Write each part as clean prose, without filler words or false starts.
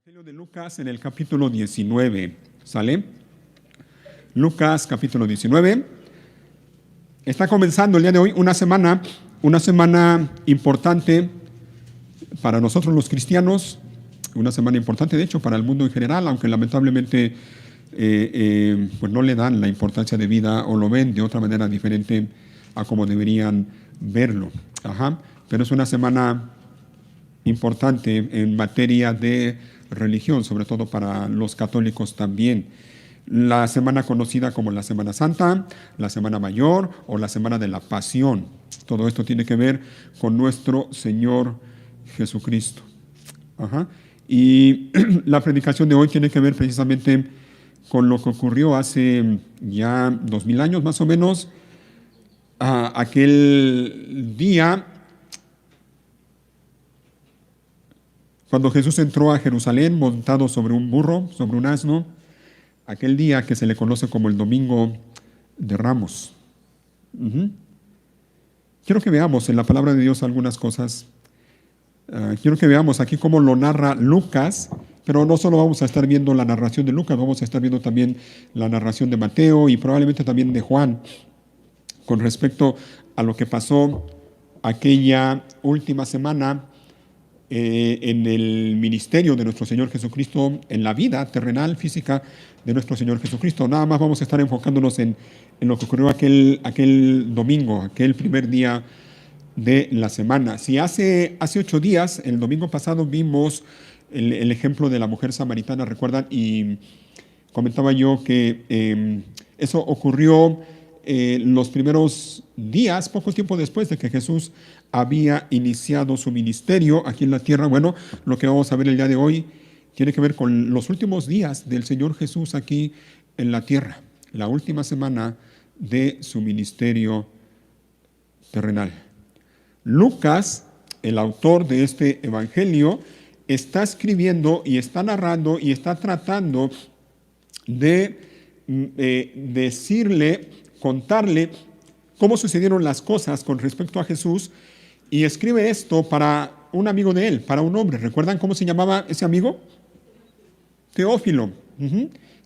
Evangelio de Lucas en el capítulo 19, ¿sale? Lucas capítulo 19. Está comenzando el día de hoy una semana importante para nosotros los cristianos, una semana importante de hecho para el mundo en general, aunque lamentablemente pues no le dan la importancia de vida o lo ven de otra manera diferente a como deberían verlo. Pero es una semana importante en materia de religión, sobre todo para los católicos también. La semana conocida como la Semana Santa, la Semana Mayor o la Semana de la Pasión. Todo esto tiene que ver con nuestro Señor Jesucristo. Y la predicación de hoy tiene que ver precisamente con lo que ocurrió hace ya 2000 años más o menos, aquel día cuando Jesús entró a Jerusalén montado sobre un burro, sobre un asno, aquel día que se le conoce como el Domingo de Ramos. Quiero que veamos en la palabra de Dios algunas cosas. Quiero que veamos aquí cómo lo narra Lucas, pero no solo vamos a estar viendo la narración de Lucas, vamos a estar viendo también la narración de Mateo y probablemente también de Juan con respecto a lo que pasó aquella última semana en el ministerio de nuestro Señor Jesucristo, en la vida terrenal, física de nuestro Señor Jesucristo. Nada más vamos a estar enfocándonos en lo que ocurrió aquel domingo, aquel primer día de la semana. Si hace 8 días, el domingo pasado, vimos el ejemplo de la mujer samaritana, ¿recuerdan? Y comentaba yo que eso ocurrió los primeros días, poco tiempo después de que Jesús había iniciado su ministerio aquí en la tierra. Bueno, lo que vamos a ver el día de hoy tiene que ver con los últimos días del Señor Jesús aquí en la tierra, la última semana de su ministerio terrenal. Lucas, el autor de este evangelio, está escribiendo y está narrando y está tratando de contarle cómo sucedieron las cosas con respecto a Jesús, y escribe esto para un amigo de él, para un hombre. ¿Recuerdan cómo se llamaba ese amigo? Teófilo.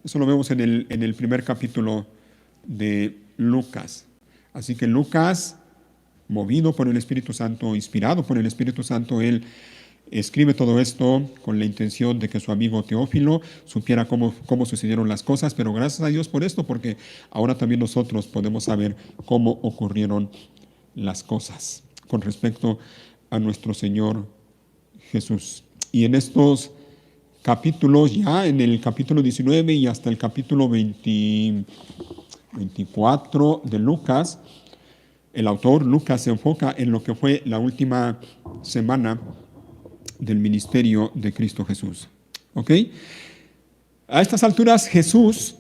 Eso lo vemos en el primer capítulo de Lucas. Así que Lucas, movido por el Espíritu Santo, inspirado por el Espíritu Santo, él escribe todo esto con la intención de que su amigo Teófilo supiera cómo sucedieron las cosas, pero gracias a Dios por esto, porque ahora también nosotros podemos saber cómo ocurrieron las cosas con respecto a nuestro Señor Jesús. Y en estos capítulos, ya en el capítulo 19 y hasta el capítulo 24 de Lucas, el autor Lucas se enfoca en lo que fue la última semana del ministerio de Cristo Jesús. ¿Ok? A estas alturas Jesús,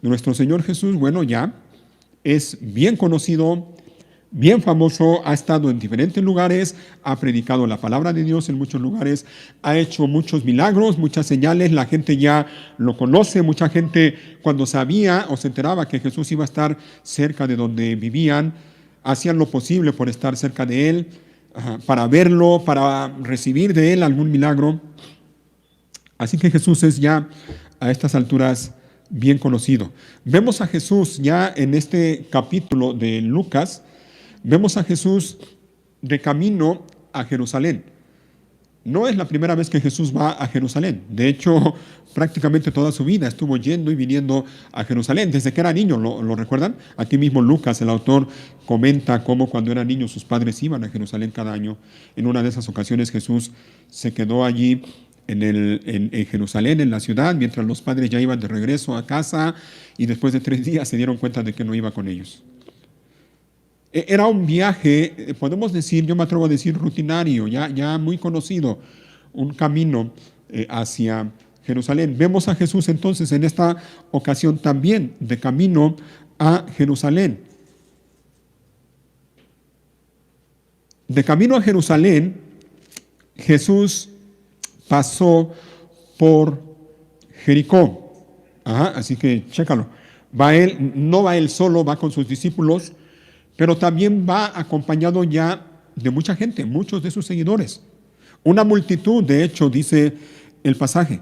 nuestro Señor Jesús, bueno, ya es bien conocido, bien famoso, ha estado en diferentes lugares, ha predicado la palabra de Dios en muchos lugares, ha hecho muchos milagros, muchas señales, la gente ya lo conoce, mucha gente cuando sabía o se enteraba que Jesús iba a estar cerca de donde vivían, hacían lo posible por estar cerca de él, para verlo, para recibir de él algún milagro. Así que Jesús es ya a estas alturas bien conocido. Vemos a Jesús ya en este capítulo de Lucas, vemos a Jesús de camino a Jerusalén. No es la primera vez que Jesús va a Jerusalén. De hecho, prácticamente toda su vida estuvo yendo y viniendo a Jerusalén. Desde que era niño, ¿lo recuerdan? Aquí mismo Lucas, el autor, comenta cómo cuando era niño sus padres iban a Jerusalén cada año. En una de esas ocasiones Jesús se quedó allí en Jerusalén, en la ciudad, mientras los padres ya iban de regreso a casa, y después de 3 días se dieron cuenta de que no iba con ellos. Era un viaje, podemos decir, yo me atrevo a decir rutinario, ya muy conocido, un camino hacia Jerusalén. Vemos a Jesús entonces en esta ocasión también de camino a Jerusalén. De camino a Jerusalén, Jesús pasó por Jericó. Así que chécalo. No va él solo, va con sus discípulos, pero también va acompañado ya de mucha gente, muchos de sus seguidores. Una multitud, de hecho, dice el pasaje.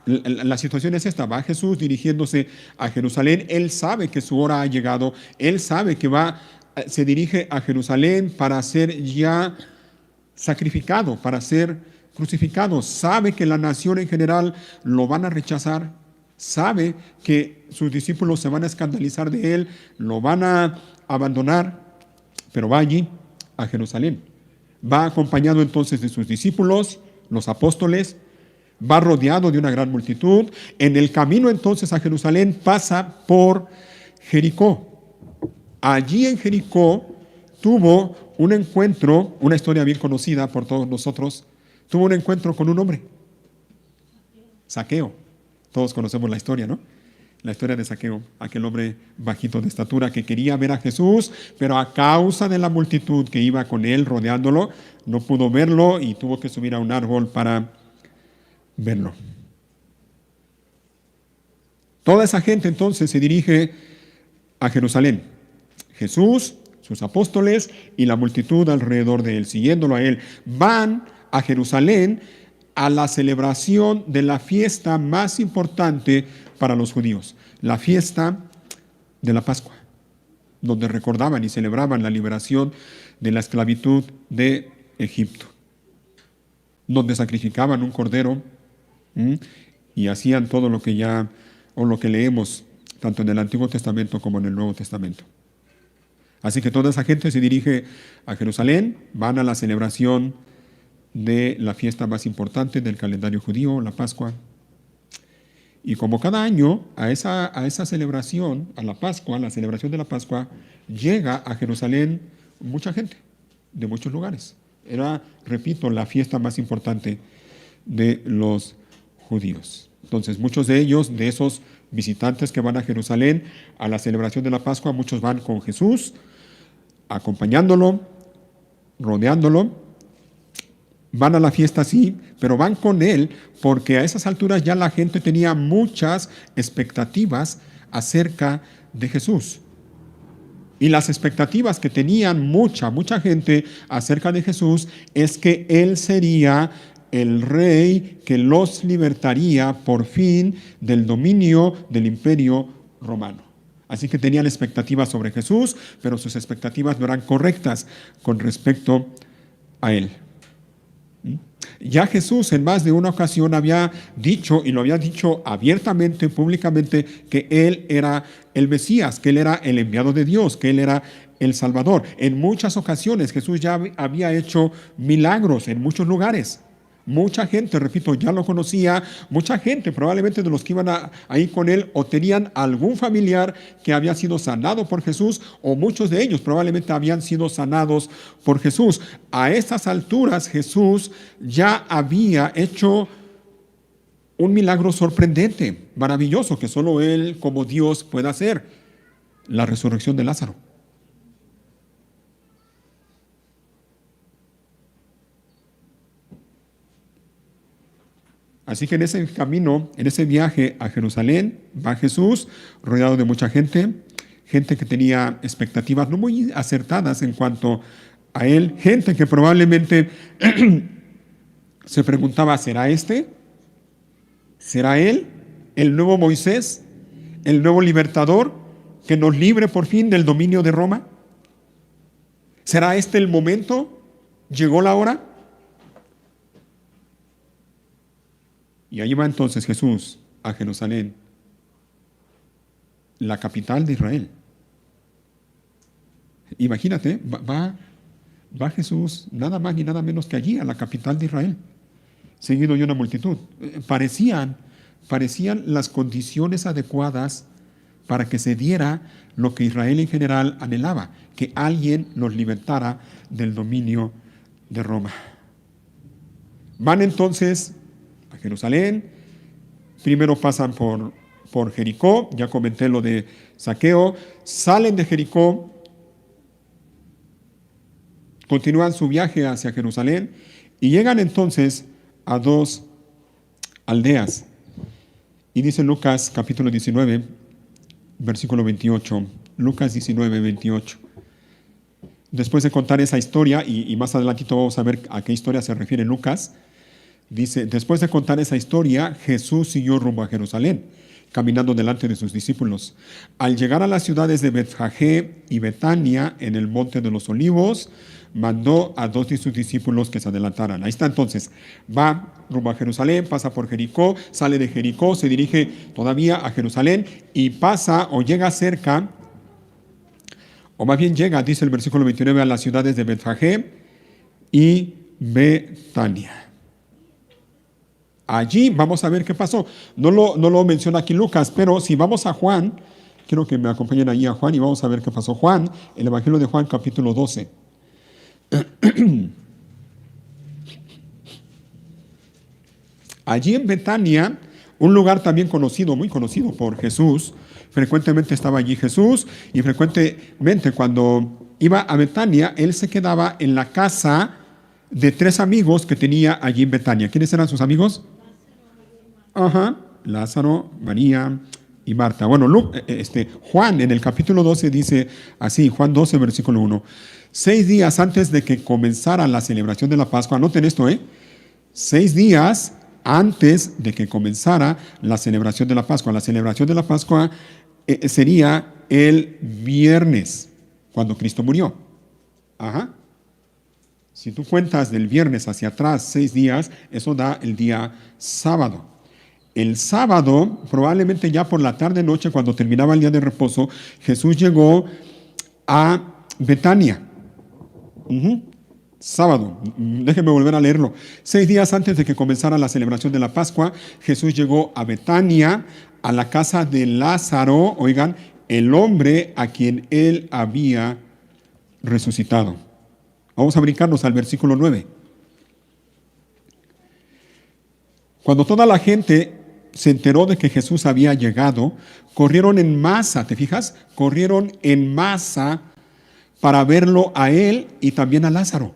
La situación es esta, va Jesús dirigiéndose a Jerusalén, él sabe que su hora ha llegado, él sabe que se dirige a Jerusalén para ser ya sacrificado, para ser crucificado, sabe que la nación en general lo van a rechazar, sabe que sus discípulos se van a escandalizar de él, lo van a abandonar, pero va allí a Jerusalén. Va acompañado entonces de sus discípulos, los apóstoles, va rodeado de una gran multitud. En el camino entonces a Jerusalén pasa por Jericó. Allí en Jericó tuvo un encuentro, una historia bien conocida por todos nosotros, tuvo un encuentro con un hombre, Zaqueo. Todos conocemos la historia, ¿no? La historia de Zaqueo, aquel hombre bajito de estatura que quería ver a Jesús, pero a causa de la multitud que iba con él rodeándolo, no pudo verlo y tuvo que subir a un árbol para verlo. Toda esa gente entonces se dirige a Jerusalén. Jesús, sus apóstoles y la multitud alrededor de él, siguiéndolo a él, van a Jerusalén a la celebración de la fiesta más importante para los judíos, la fiesta de la Pascua, donde recordaban y celebraban la liberación de la esclavitud de Egipto, donde sacrificaban un cordero y hacían todo lo que lo que leemos tanto en el Antiguo Testamento como en el Nuevo Testamento. Así que toda esa gente se dirige a Jerusalén, van a la celebración de la fiesta más importante del calendario judío, la Pascua. Y como cada año, a esa celebración, a la Pascua, la celebración de la Pascua, llega a Jerusalén mucha gente de muchos lugares. Era, repito, la fiesta más importante de los judíos. Entonces, muchos de ellos, de esos visitantes que van a Jerusalén a la celebración de la Pascua, muchos van con Jesús, acompañándolo, rodeándolo. Van a la fiesta, sí, pero van con él porque a esas alturas ya la gente tenía muchas expectativas acerca de Jesús. Y las expectativas que tenían mucha gente acerca de Jesús es que él sería el rey que los libertaría por fin del dominio del imperio romano. Así que tenían expectativas sobre Jesús, pero sus expectativas no eran correctas con respecto a él. Ya Jesús en más de una ocasión había dicho, y lo había dicho abiertamente, públicamente, que él era el Mesías, que él era el enviado de Dios, que él era el Salvador. En muchas ocasiones Jesús ya había hecho milagros en muchos lugares. Mucha gente, repito, ya lo conocía, mucha gente probablemente de los que iban ahí con él o tenían algún familiar que había sido sanado por Jesús, o muchos de ellos probablemente habían sido sanados por Jesús. A estas alturas Jesús ya había hecho un milagro sorprendente, maravilloso, que solo él como Dios puede hacer: la resurrección de Lázaro. Así que en ese camino, en ese viaje a Jerusalén, va Jesús rodeado de mucha gente que tenía expectativas no muy acertadas en cuanto a él, gente que probablemente se preguntaba: ¿será este? ¿Será él el nuevo Moisés, el nuevo libertador que nos libre por fin del dominio de Roma? ¿Será este el momento? ¿Llegó la hora? Y ahí va entonces Jesús a Jerusalén, la capital de Israel. Imagínate, va Jesús nada más ni nada menos que allí, a la capital de Israel, seguido de una multitud. Parecían las condiciones adecuadas para que se diera lo que Israel en general anhelaba, que alguien los libertara del dominio de Roma. Van entonces a Jerusalén, primero pasan por Jericó, ya comenté lo de Zaqueo, salen de Jericó, continúan su viaje hacia Jerusalén y llegan entonces a dos aldeas. Y dice Lucas capítulo 19, versículo 28, Lucas 19, 28. Después de contar esa historia, y más adelantito vamos a ver a qué historia se refiere Lucas, Dice, después de contar esa historia, Jesús siguió rumbo a Jerusalén, caminando delante de sus discípulos. Al llegar a las ciudades de Betfagé y Betania, en el monte de los olivos, mandó a 2 de sus discípulos que se adelantaran. Ahí está entonces, va rumbo a Jerusalén, pasa por Jericó, sale de Jericó, se dirige todavía a Jerusalén y pasa o llega cerca, o más bien llega, dice el versículo 29, a las ciudades de Betfagé y Betania. Allí vamos a ver qué pasó. No lo menciona aquí Lucas, pero si vamos a Juan, quiero que me acompañen ahí a Juan y vamos a ver qué pasó. Juan, el Evangelio de Juan, capítulo 12. Allí en Betania, un lugar también conocido, muy conocido por Jesús, frecuentemente estaba allí Jesús y frecuentemente cuando iba a Betania, él se quedaba en la casa de 3 amigos que tenía allí en Betania. ¿Quiénes eran sus amigos? Ajá, Lázaro, María y Marta. Bueno, Juan en el capítulo 12 dice así, Juan 12, versículo 1. 6 días antes de que comenzara la celebración de la Pascua, anoten esto, 6 días antes de que comenzara la celebración de la Pascua. La celebración de la Pascua sería el viernes, cuando Cristo murió. Ajá. Si tú cuentas del viernes hacia atrás 6 días, eso da el día sábado. El sábado, probablemente ya por la tarde-noche, cuando terminaba el día de reposo, Jesús llegó a Betania. Sábado, déjenme volver a leerlo. 6 días antes de que comenzara la celebración de la Pascua, Jesús llegó a Betania, a la casa de Lázaro, oigan, el hombre a quien él había resucitado. Vamos a brincarnos al versículo 9. Cuando toda la gente se enteró de que Jesús había llegado, corrieron en masa, ¿te fijas? Corrieron en masa para verlo a él y también a Lázaro,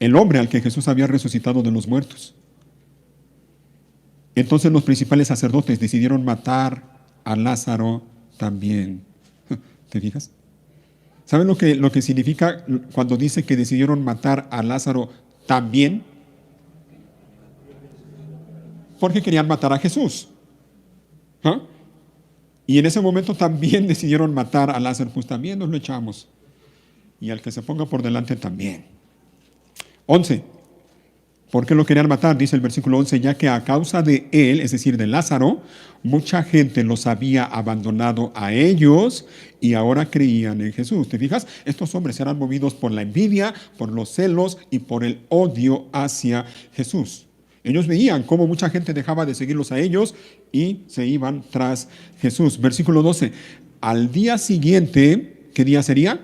el hombre al que Jesús había resucitado de los muertos. Entonces los principales sacerdotes decidieron matar a Lázaro también. ¿Te fijas? ¿Saben lo que significa cuando dice que decidieron matar a Lázaro también? Porque querían matar a Jesús. ¿Ah? Y en ese momento también decidieron matar a Lázaro, pues también nos lo echamos. Y al que se ponga por delante también. 11. ¿Por qué lo querían matar? Dice el versículo 11, ya que a causa de él, es decir, de Lázaro, mucha gente los había abandonado a ellos y ahora creían en Jesús. ¿Te fijas? Estos hombres eran movidos por la envidia, por los celos y por el odio hacia Jesús. Ellos veían cómo mucha gente dejaba de seguirlos a ellos y se iban tras Jesús. Versículo 12. Al día siguiente, ¿qué día sería?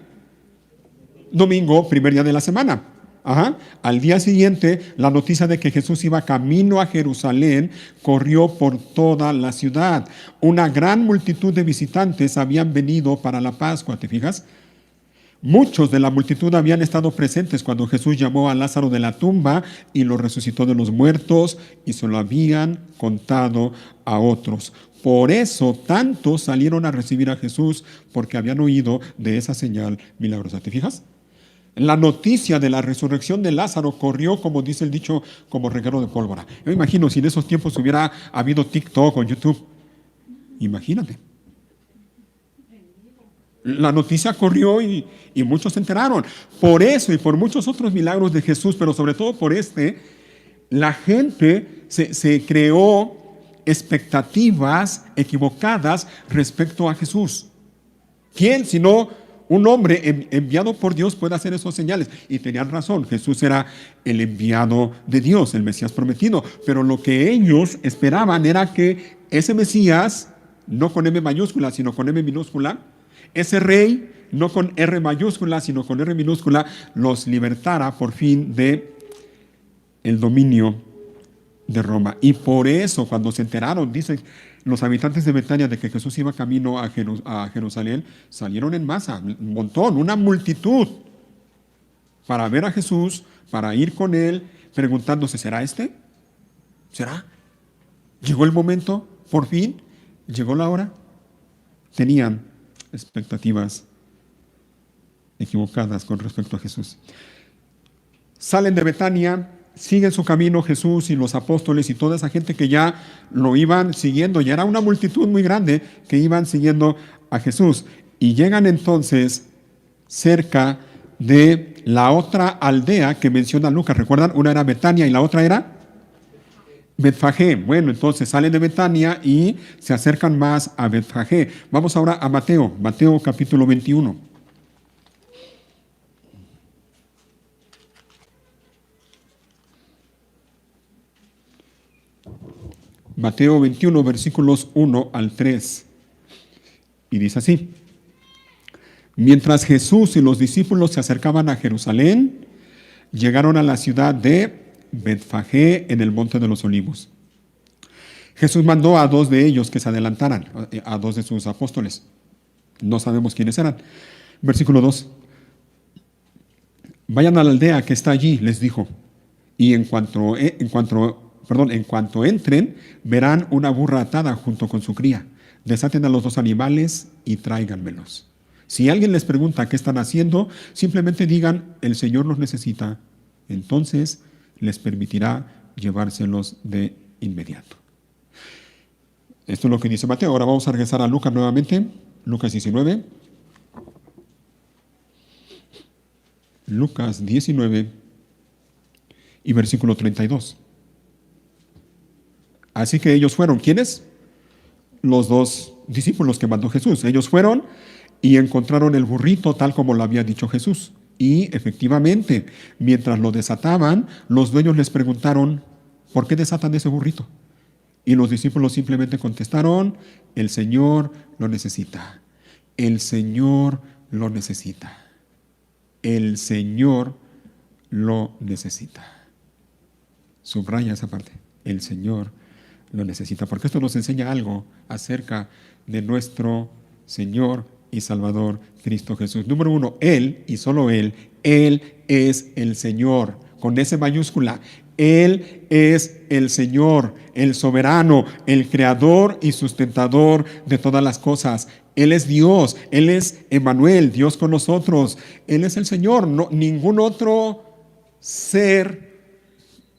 Domingo, primer día de la semana. Ajá. Al día siguiente, la noticia de que Jesús iba camino a Jerusalén corrió por toda la ciudad. Una gran multitud de visitantes habían venido para la Pascua, ¿te fijas? Muchos de la multitud habían estado presentes cuando Jesús llamó a Lázaro de la tumba y lo resucitó de los muertos y se lo habían contado a otros. Por eso tantos salieron a recibir a Jesús porque habían oído de esa señal milagrosa. ¿Te fijas? La noticia de la resurrección de Lázaro corrió, como dice el dicho, como reguero de pólvora. Yo me imagino si en esos tiempos hubiera habido TikTok o YouTube. Imagínate. La noticia corrió y muchos se enteraron. Por eso y por muchos otros milagros de Jesús, pero sobre todo por la gente se creó expectativas equivocadas respecto a Jesús. ¿Quién, sino un hombre enviado por Dios, puede hacer esos señales? Y tenían razón, Jesús era el enviado de Dios, el Mesías prometido. Pero lo que ellos esperaban era que ese Mesías, no con M mayúscula, sino con M minúscula, ese rey, no con R mayúscula, sino con R minúscula, los libertara por fin de el dominio de Roma. Y por eso, cuando se enteraron, dicen los habitantes de Betania, de que Jesús iba camino a Jerusalén, salieron en masa, un montón, una multitud, para ver a Jesús, para ir con él, preguntándose, ¿será este? ¿Será? ¿Llegó el momento? ¿Por fin? ¿Llegó la hora? Tenían expectativas equivocadas con respecto a Jesús. Salen de Betania sigue su camino Jesús y los apóstoles y toda esa gente que ya lo iban siguiendo. Ya era una multitud muy grande que iban siguiendo a Jesús. Y llegan entonces cerca de la otra aldea que menciona Lucas. ¿Recuerdan? Una era Betania y la otra era Betfagé. Bueno, entonces salen de Betania y se acercan más a Betfagé. Vamos ahora a Mateo, Mateo capítulo 21. Mateo 21, versículos 1 al 3. Y dice así: Mientras Jesús y los discípulos se acercaban a Jerusalén, llegaron a la ciudad de Betfagé en el Monte de los Olivos. Jesús mandó a dos de ellos que se adelantaran, a dos de sus apóstoles. No sabemos quiénes eran. Versículo 2. Vayan a la aldea que está allí, les dijo, y en cuanto entren, verán una burra atada junto con su cría. Desaten a los dos animales y tráiganmelos. Si alguien les pregunta qué están haciendo, simplemente digan, el Señor los necesita. Entonces les permitirá llevárselos de inmediato. Esto es lo que dice Mateo. Ahora vamos a regresar a Lucas nuevamente. Lucas 19. Lucas 19 y versículo 32. Así que ellos fueron, ¿quiénes? Los dos discípulos que mandó Jesús. Ellos fueron y encontraron el burrito tal como lo había dicho Jesús. Y efectivamente, mientras lo desataban, los dueños les preguntaron, ¿por qué desatan ese burrito? Y los discípulos simplemente contestaron, el Señor lo necesita. El Señor lo necesita. El Señor lo necesita. Subraya esa parte. El Señor lo necesita. Porque esto nos enseña algo acerca de nuestro Señor y Salvador Cristo Jesús. Número uno, Él y solo Él es el Señor, con S mayúscula. Él es el Señor, el soberano, el creador y sustentador de todas las cosas. Él es Dios, Él es Emmanuel, Dios con nosotros. Él es el Señor. No, ningún otro ser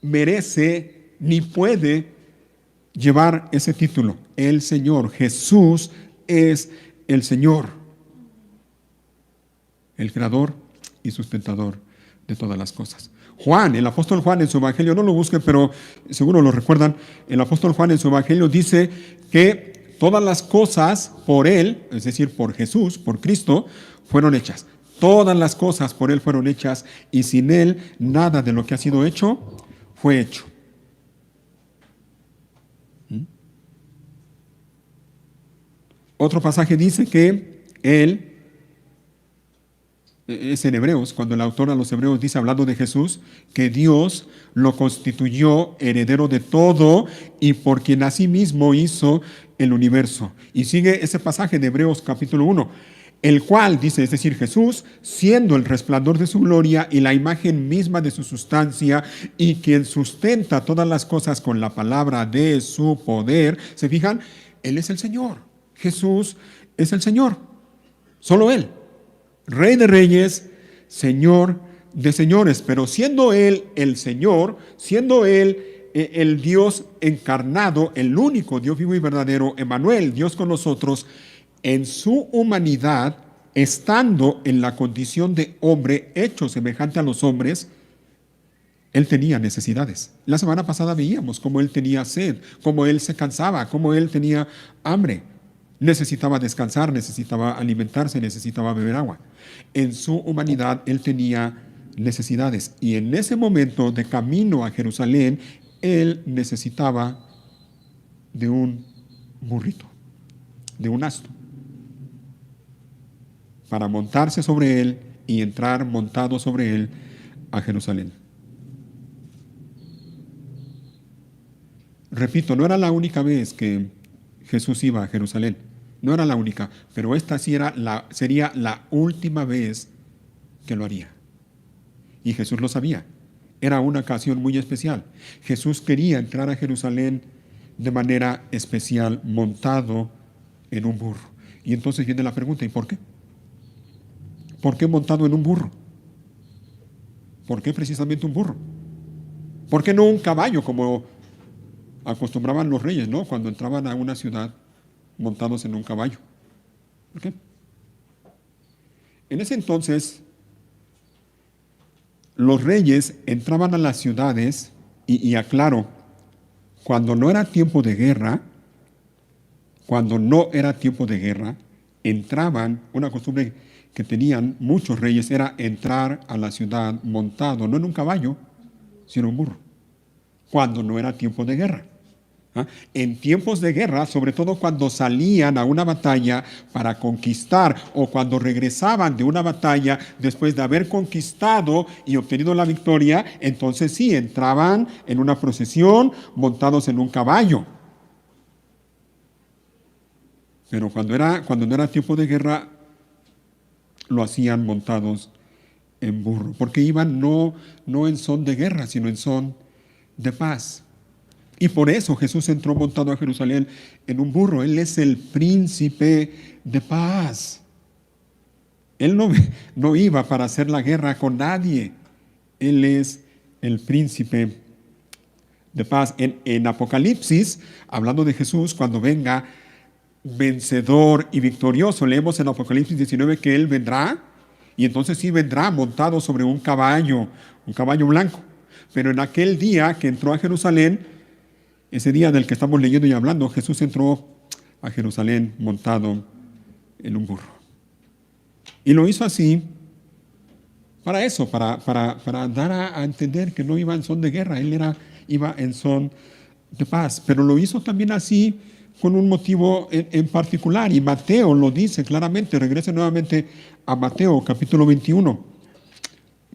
merece ni puede llevar ese título. El Señor, Jesús es el Señor, el creador y sustentador de todas las cosas. Juan, el apóstol Juan en su evangelio, no lo busquen, pero seguro lo recuerdan, el apóstol Juan en su evangelio dice que todas las cosas por Él, es decir, por Jesús, por Cristo, fueron hechas. Todas las cosas por Él fueron hechas y sin Él nada de lo que ha sido hecho fue hecho. Otro pasaje dice que Él, es en Hebreos, cuando el autor a los Hebreos dice, hablando de Jesús, que Dios lo constituyó heredero de todo y por quien asimismo hizo el universo. Y sigue ese pasaje de Hebreos capítulo 1, el cual dice, es decir, Jesús, siendo el resplandor de su gloria y la imagen misma de su sustancia y quien sustenta todas las cosas con la palabra de su poder. ¿Se fijan? Él es el Señor. Jesús es el Señor. Solo Él. Rey de reyes, Señor de señores, pero siendo Él el Señor, siendo Él el Dios encarnado, el único Dios vivo y verdadero, Emmanuel, Dios con nosotros, en su humanidad, estando en la condición de hombre, hecho semejante a los hombres, Él tenía necesidades. La semana pasada veíamos cómo Él tenía sed, cómo Él se cansaba, cómo Él tenía hambre. Necesitaba descansar, necesitaba alimentarse, necesitaba beber agua. En su humanidad Él tenía necesidades y en ese momento de camino a Jerusalén Él necesitaba de un burrito, de un asno, para montarse sobre él y entrar montado sobre él a Jerusalén. Repito, no era la única vez que Jesús iba a Jerusalén. No era la única, pero esta sí sería la última vez que lo haría. Y Jesús lo sabía. Era una ocasión muy especial. Jesús quería entrar a Jerusalén de manera especial, montado en un burro. Y entonces viene la pregunta, ¿y por qué? ¿Por qué montado en un burro? ¿Por qué precisamente un burro? ¿Por qué no un caballo como acostumbraban los reyes, ¿no? Cuando entraban a una ciudad montados en un caballo? ¿Por qué? En ese entonces, los reyes entraban a las ciudades y aclaro, cuando no era tiempo de guerra, entraban, una costumbre que tenían muchos reyes era entrar a la ciudad montado, no en un caballo, sino en un burro, cuando no era tiempo de guerra. ¿Ah? En tiempos de guerra, sobre todo cuando salían a una batalla para conquistar o cuando regresaban de una batalla después de haber conquistado y obtenido la victoria, entonces sí, entraban en una procesión montados en un caballo. Pero cuando no era tiempo de guerra, lo hacían montados en burro, porque iban no en son de guerra, sino en son de paz. Y por eso Jesús entró montado a Jerusalén en un burro. Él es el príncipe de paz. Él no iba para hacer la guerra con nadie. Él es el príncipe de paz. En Apocalipsis, hablando de Jesús, cuando venga vencedor y victorioso, leemos en Apocalipsis 19 que Él vendrá, y entonces sí vendrá montado sobre un caballo blanco. Pero en aquel día que entró a Jerusalén, ese día del que estamos leyendo y hablando, Jesús entró a Jerusalén montado en un burro. Y lo hizo así para eso, para dar a entender que no iba en son de guerra, Él iba en son de paz. Pero lo hizo también así con un motivo en particular, y Mateo lo dice claramente. Regrese nuevamente a Mateo capítulo 21.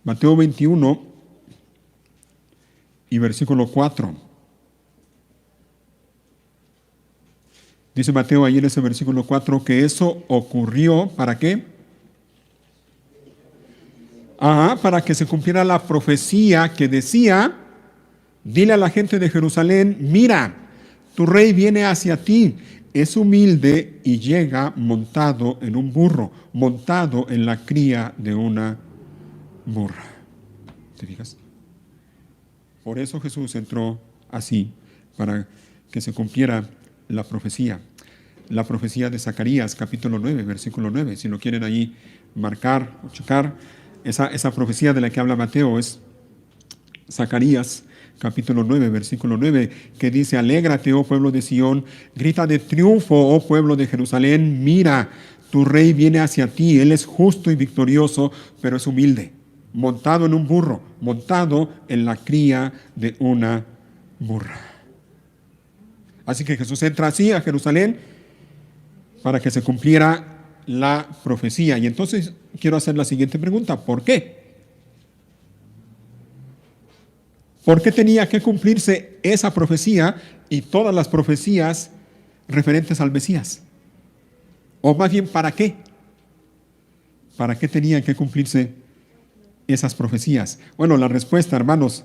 Mateo 21 y versículo 4. Dice Mateo ahí en ese versículo 4 que eso ocurrió, ¿para qué? Para que se cumpliera la profecía que decía, dile a la gente de Jerusalén, mira, tu rey viene hacia ti, es humilde y llega montado en un burro, montado en la cría de una burra. ¿Te fijas? Por eso Jesús entró así, para que se cumpliera la profecía de Zacarías, capítulo 9, versículo 9. Si lo quieren ahí marcar o checar, esa profecía de la que habla Mateo es Zacarías, capítulo 9, versículo 9, que dice, alégrate, oh pueblo de Sión, grita de triunfo, oh pueblo de Jerusalén, mira, tu rey viene hacia ti, él es justo y victorioso, pero es humilde, montado en un burro, montado en la cría de una burra. Así que Jesús entra así a Jerusalén para que se cumpliera la profecía. Y entonces quiero hacer la siguiente pregunta, ¿por qué? ¿Por qué tenía que cumplirse esa profecía y todas las profecías referentes al Mesías? O más bien, ¿para qué? ¿Para qué tenían que cumplirse esas profecías? Bueno, la respuesta, hermanos,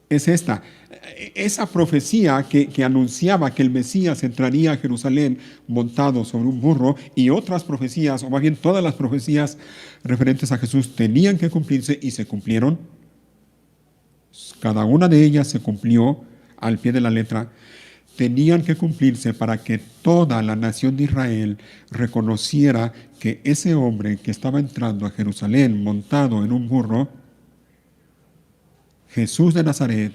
es esta. Esa profecía que anunciaba que el Mesías entraría a Jerusalén montado sobre un burro, y otras profecías, o más bien todas las profecías referentes a Jesús tenían que cumplirse y se cumplieron. Cada una de ellas se cumplió al pie de la letra. Tenían que cumplirse para que toda la nación de Israel reconociera que ese hombre que estaba entrando a Jerusalén montado en un burro, Jesús de Nazaret,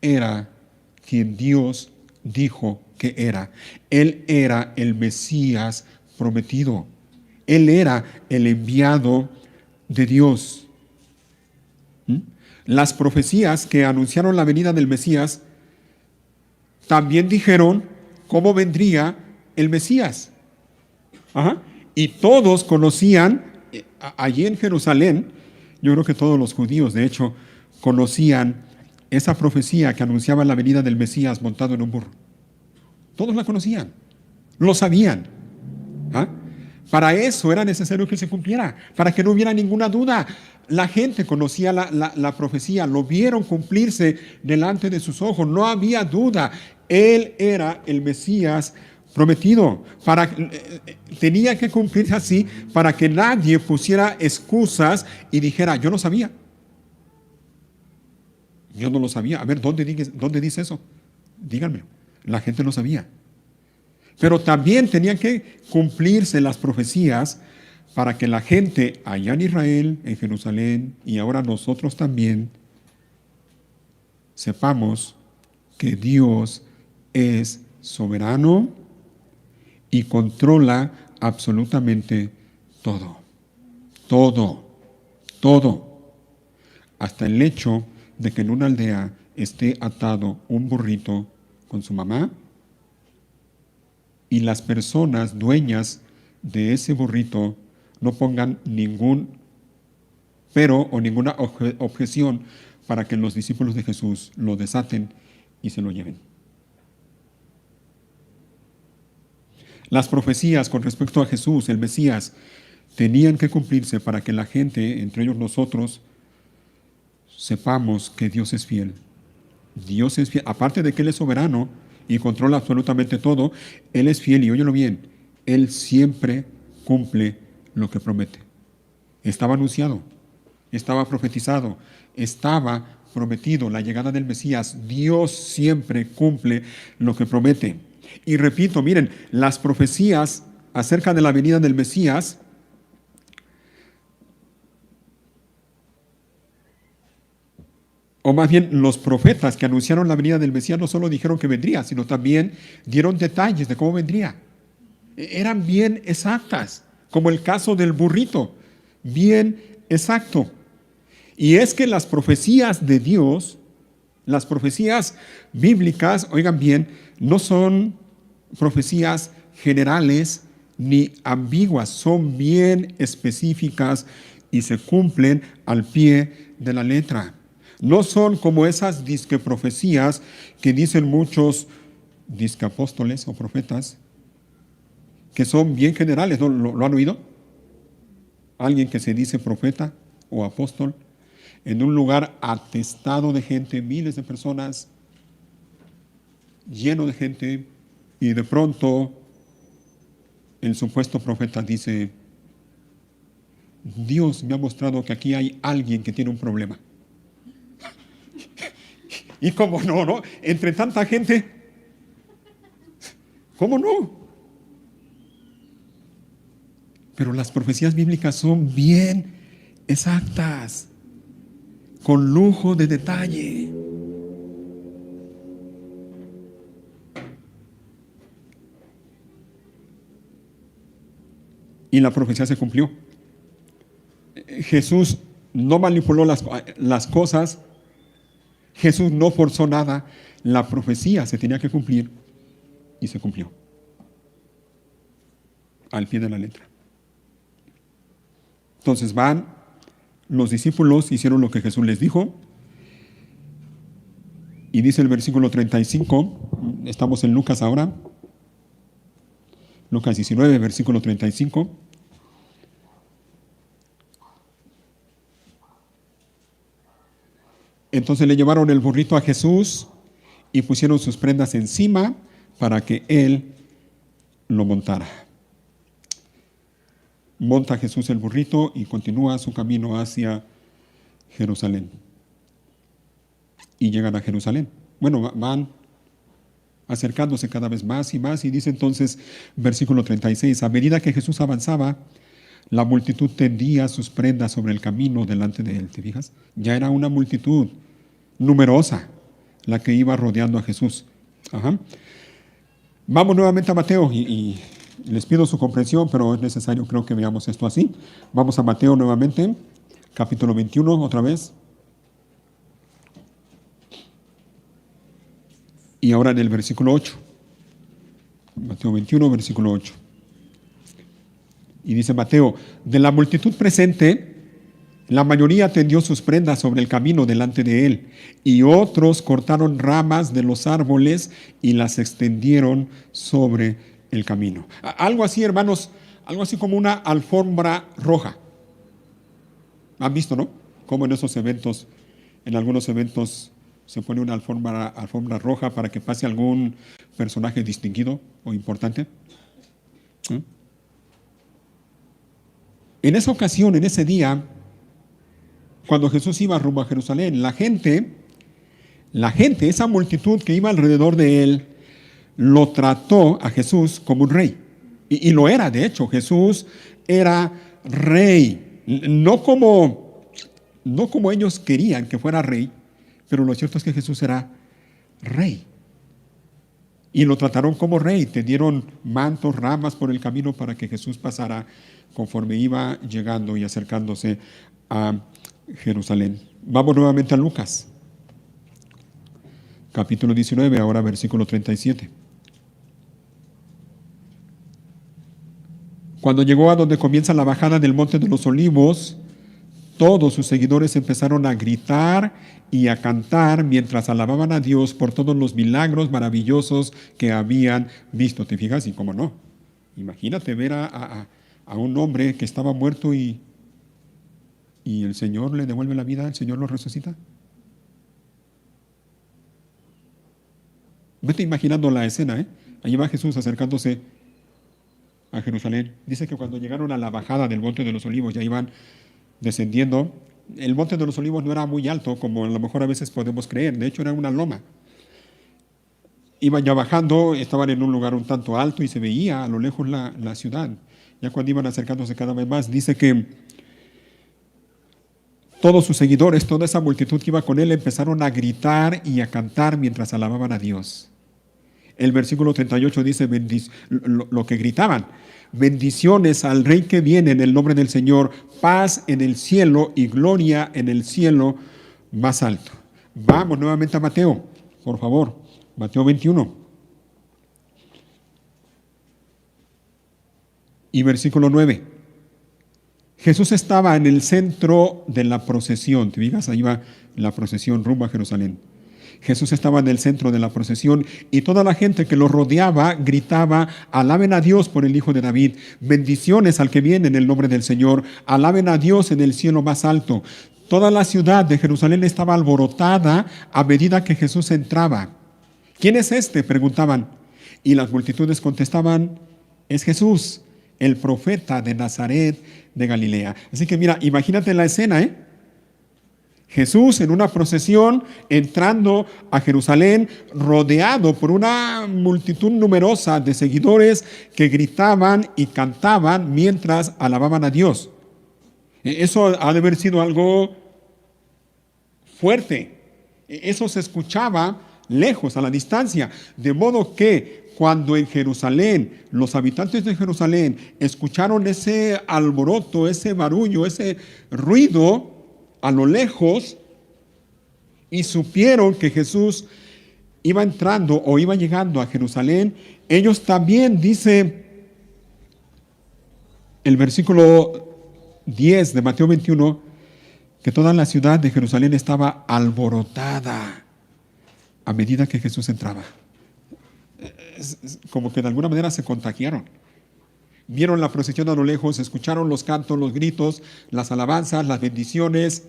era quien Dios dijo que era. Él era el Mesías prometido. Él era el enviado de Dios. Las profecías que anunciaron la venida del Mesías también dijeron cómo vendría el Mesías. Y todos conocían, allí en Jerusalén, yo creo que todos los judíos, de hecho, conocían esa profecía que anunciaba la venida del Mesías montado en un burro. Todos la conocían, lo sabían. Para eso era necesario que se cumpliera, para que no hubiera ninguna duda. La gente conocía la profecía, lo vieron cumplirse delante de sus ojos, no había duda. Él era el Mesías prometido. Tenía que cumplirse así para que nadie pusiera excusas y dijera, yo no sabía. Yo no lo sabía. A ver, ¿dónde dice eso? Díganme. La gente lo sabía. Pero también tenían que cumplirse las profecías para que la gente allá en Israel, en Jerusalén, y ahora nosotros también, sepamos que Dios es soberano y controla absolutamente todo. Todo. Todo. Hasta el hecho de que en una aldea esté atado un burrito con su mamá y las personas dueñas de ese burrito no pongan ningún pero o ninguna objeción para que los discípulos de Jesús lo desaten y se lo lleven. Las profecías con respecto a Jesús, el Mesías, tenían que cumplirse para que la gente, entre ellos nosotros, sepamos que Dios es fiel. Dios es fiel. Aparte de que Él es soberano y controla absolutamente todo, Él es fiel y óyelo bien, Él siempre cumple lo que promete. Estaba anunciado, estaba profetizado, estaba prometido la llegada del Mesías. Dios siempre cumple lo que promete. Y repito, miren, las profecías acerca de la venida del Mesías o más bien los profetas que anunciaron la venida del Mesías no solo dijeron que vendría, sino también dieron detalles de cómo vendría. Eran bien exactas, como el caso del burrito, bien exacto. Y es que las profecías de Dios, las profecías bíblicas, oigan bien, no son profecías generales ni ambiguas, son bien específicas y se cumplen al pie de la letra. No son como esas disque profecías que dicen muchos disque apóstoles o profetas, que son bien generales. ¿No? ¿Lo han oído? Alguien que se dice profeta o apóstol en un lugar atestado de gente, miles de personas, lleno de gente, y de pronto el supuesto profeta dice: Dios me ha mostrado que aquí hay alguien que tiene un problema. Y cómo no, ¿no? Entre tanta gente, ¿cómo no? Pero las profecías bíblicas son bien exactas, con lujo de detalle. Y la profecía se cumplió. Jesús no manipuló las cosas, Jesús no forzó nada, la profecía se tenía que cumplir y se cumplió al pie de la letra. Entonces van, los discípulos hicieron lo que Jesús les dijo, y dice el versículo 35, estamos en Lucas ahora, Lucas 19, versículo 35. Entonces le llevaron el burrito a Jesús y pusieron sus prendas encima para que él lo montara. Monta Jesús el burrito y continúa su camino hacia Jerusalén. Y llegan a Jerusalén. Bueno, van acercándose cada vez más y más, y dice entonces, versículo 36, a medida que Jesús avanzaba, la multitud tendía sus prendas sobre el camino delante de él. ¿Te fijas? Ya era una multitud numerosa la que iba rodeando a Jesús. Ajá. Vamos nuevamente a Mateo y les pido su comprensión, pero es necesario, creo que veamos esto así. Vamos a Mateo nuevamente, capítulo 21, otra vez. Y ahora en el versículo 8. Mateo 21, versículo 8. Y dice Mateo, de la multitud presente, la mayoría tendió sus prendas sobre el camino delante de él, y otros cortaron ramas de los árboles y las extendieron sobre el camino. Algo así, hermanos, algo así como una alfombra roja. ¿Han visto, no? Como en esos eventos, en algunos eventos se pone una alfombra roja para que pase algún personaje distinguido o importante. En esa ocasión, en ese día, cuando Jesús iba rumbo a Jerusalén, la gente La gente, esa multitud que iba alrededor de él, lo trató a Jesús como un rey. Y lo era, de hecho, Jesús era rey. No como ellos querían que fuera rey, pero lo cierto es que Jesús era rey. Y lo trataron como rey, te dieron mantos, ramas por el camino para que Jesús pasara conforme iba llegando y acercándose a Jerusalén. Vamos nuevamente a Lucas, capítulo 19, ahora versículo 37. Cuando llegó a donde comienza la bajada del Monte de los Olivos, todos sus seguidores empezaron a gritar y a cantar mientras alababan a Dios por todos los milagros maravillosos que habían visto. ¿Te fijas? Y cómo no. Imagínate ver a un hombre que estaba muerto y el Señor le devuelve la vida, el Señor lo resucita. Vete imaginando la escena, ¿eh? Allí va Jesús acercándose a Jerusalén. Dice que cuando llegaron a la bajada del Monte de los Olivos, ya iban descendiendo. El Monte de los Olivos no era muy alto, como a lo mejor a veces podemos creer. De hecho, era una loma. Iban ya bajando, estaban en un lugar un tanto alto y se veía a lo lejos la ciudad. Ya cuando iban acercándose cada vez más, dice que todos sus seguidores, toda esa multitud que iba con él, empezaron a gritar y a cantar mientras alababan a Dios. El versículo 38 dice lo que gritaban: bendiciones al Rey que viene en el nombre del Señor, paz en el cielo y gloria en el cielo más alto. Vamos nuevamente a Mateo, por favor, Mateo 21. Y versículo 9. Jesús estaba en el centro de la procesión. Te fijas, ahí va la procesión rumbo a Jerusalén. Jesús estaba en el centro de la procesión y toda la gente que lo rodeaba gritaba: alaben a Dios por el Hijo de David, bendiciones al que viene en el nombre del Señor, alaben a Dios en el cielo más alto. Toda la ciudad de Jerusalén estaba alborotada a medida que Jesús entraba. ¿Quién es este?, preguntaban. Y las multitudes contestaban: es Jesús, el profeta de Nazaret de Galilea. Así que mira, imagínate la escena, ¿eh? Jesús en una procesión entrando a Jerusalén, rodeado por una multitud numerosa de seguidores que gritaban y cantaban mientras alababan a Dios. Eso ha de haber sido algo fuerte. Eso se escuchaba lejos, a la distancia, de modo que cuando en Jerusalén, los habitantes de Jerusalén escucharon ese alboroto, ese barullo, ese ruido a lo lejos, y supieron que Jesús iba entrando o iba llegando a Jerusalén, ellos también, dice el versículo 10 de Mateo 21, que toda la ciudad de Jerusalén estaba alborotada a medida que Jesús entraba. Como que de alguna manera se contagiaron. Vieron la procesión a lo lejos, escucharon los cantos, los gritos, las alabanzas, las bendiciones.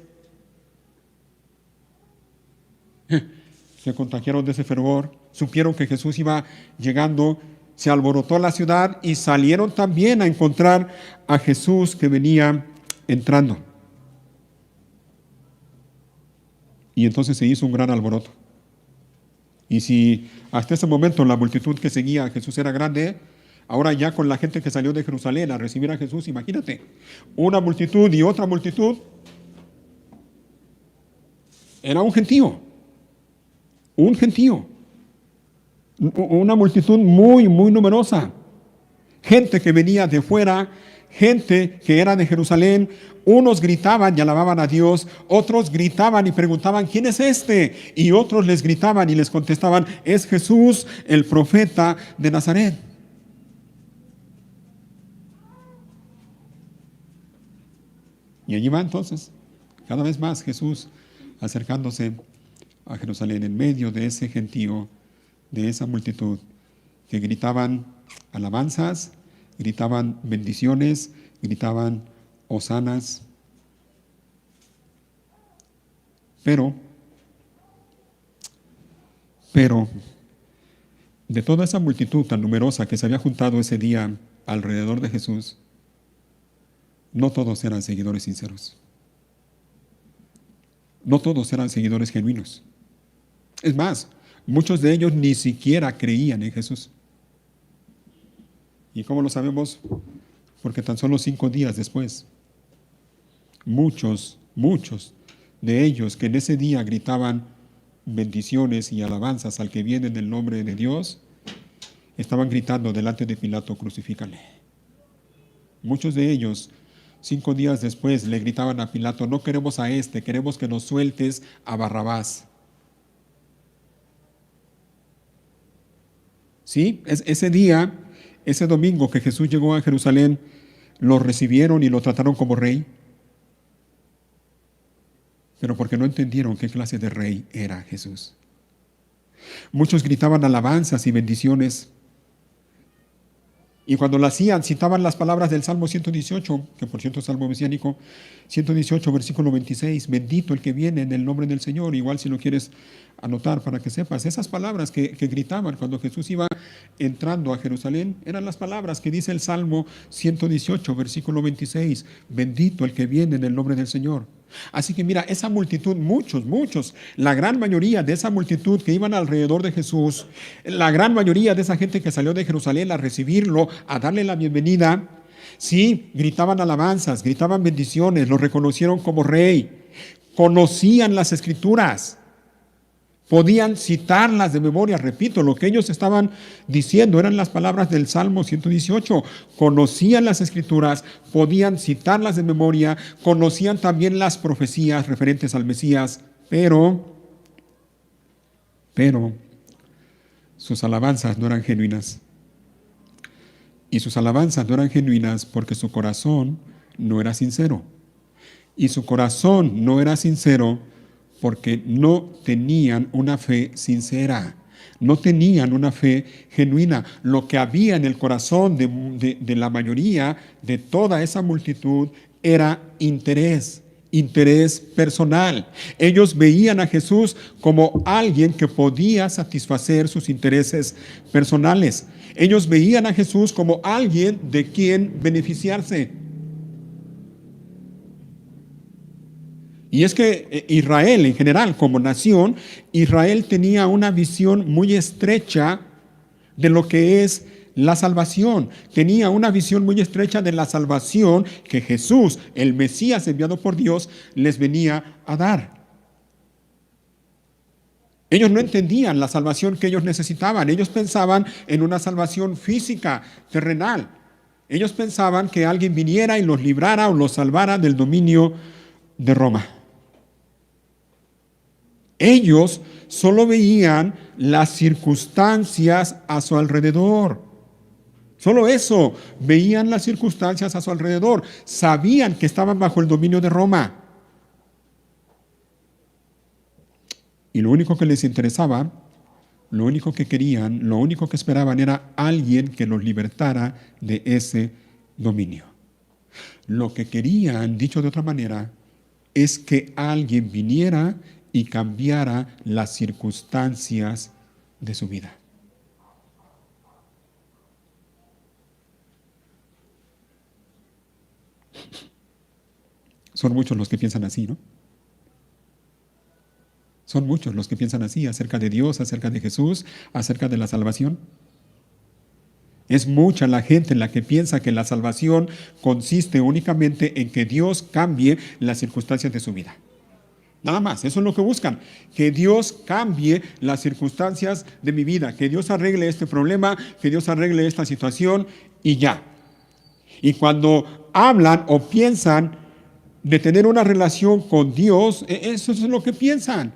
Se contagiaron de ese fervor, supieron que Jesús iba llegando, se alborotó la ciudad y salieron también a encontrar a Jesús que venía entrando. Y entonces se hizo un gran alboroto. Y si hasta ese momento la multitud que seguía a Jesús era grande, ahora ya con la gente que salió de Jerusalén a recibir a Jesús, imagínate, una multitud y otra multitud, era un gentío, una multitud muy, muy numerosa, gente que venía de fuera, gente que era de Jerusalén. Unos gritaban y alababan a Dios, otros gritaban y preguntaban: ¿quién es este? Y otros les gritaban y les contestaban: es Jesús, el profeta de Nazaret. Y allí va entonces, cada vez más Jesús acercándose a Jerusalén en medio de ese gentío, de esa multitud que gritaban alabanzas, gritaban bendiciones, gritaban hosanas. Pero, de toda esa multitud tan numerosa que se había juntado ese día alrededor de Jesús, no todos eran seguidores sinceros. No todos eran seguidores genuinos. Es más, muchos de ellos ni siquiera creían en Jesús. ¿Y cómo lo sabemos? Porque tan solo 5 días después, muchos de ellos que en ese día gritaban bendiciones y alabanzas al que viene en el nombre de Dios, estaban gritando delante de Pilato: crucifícale. Muchos de ellos, 5 días después, le gritaban a Pilato: no queremos a este, queremos que nos sueltes a Barrabás. ¿Sí? Ese día, ese domingo que Jesús llegó a Jerusalén, lo recibieron y lo trataron como rey, pero porque no entendieron qué clase de rey era Jesús. Muchos gritaban alabanzas y bendiciones, y cuando lo hacían, citaban las palabras del Salmo 118, que por cierto es Salmo mesiánico, 118, versículo 26, bendito el que viene en el nombre del Señor. Igual si lo quieres anotar para que sepas, esas palabras que gritaban cuando Jesús iba entrando a Jerusalén, eran las palabras que dice el Salmo 118, versículo 26, bendito el que viene en el nombre del Señor. Así que mira, esa multitud, muchos, la gran mayoría de esa multitud que iban alrededor de Jesús, la gran mayoría de esa gente que salió de Jerusalén a recibirlo, a darle la bienvenida, sí, gritaban alabanzas, gritaban bendiciones, lo reconocieron como rey, conocían las escrituras, podían citarlas de memoria. Repito, lo que ellos estaban diciendo eran las palabras del Salmo 118. Conocían las escrituras, podían citarlas de memoria, conocían también las profecías referentes al Mesías, pero sus alabanzas no eran genuinas. Y sus alabanzas no eran genuinas porque su corazón no era sincero. Y su corazón no era sincero porque no tenían una fe sincera, no tenían una fe genuina. Lo que había en el corazón de la mayoría, de toda esa multitud, era interés personal. Ellos veían a Jesús como alguien que podía satisfacer sus intereses personales. Ellos veían a Jesús como alguien de quien beneficiarse. Y es que Israel en general, como nación, Israel tenía una visión muy estrecha de lo que es la salvación. Tenía una visión muy estrecha de la salvación que Jesús, el Mesías enviado por Dios, les venía a dar. Ellos no entendían la salvación que ellos necesitaban. Ellos pensaban en una salvación física, terrenal. Ellos pensaban que alguien viniera y los librara o los salvara del dominio de Roma. Ellos solo veían las circunstancias a su alrededor. Solo eso, veían las circunstancias a su alrededor. Sabían que estaban bajo el dominio de Roma. Y lo único que les interesaba, lo único que querían, lo único que esperaban era alguien que los libertara de ese dominio. Lo que querían, dicho de otra manera, es que alguien viniera y cambiara las circunstancias de su vida. Son muchos los que piensan así, ¿no? Son muchos los que piensan así acerca de Dios, acerca de Jesús, acerca de la salvación. Es mucha la gente en la que piensa que la salvación consiste únicamente en que Dios cambie las circunstancias de su vida. Nada más, eso es lo que buscan, que Dios cambie las circunstancias de mi vida, que Dios arregle este problema, que Dios arregle esta situación y ya. Y cuando hablan o piensan de tener una relación con Dios, eso es lo que piensan,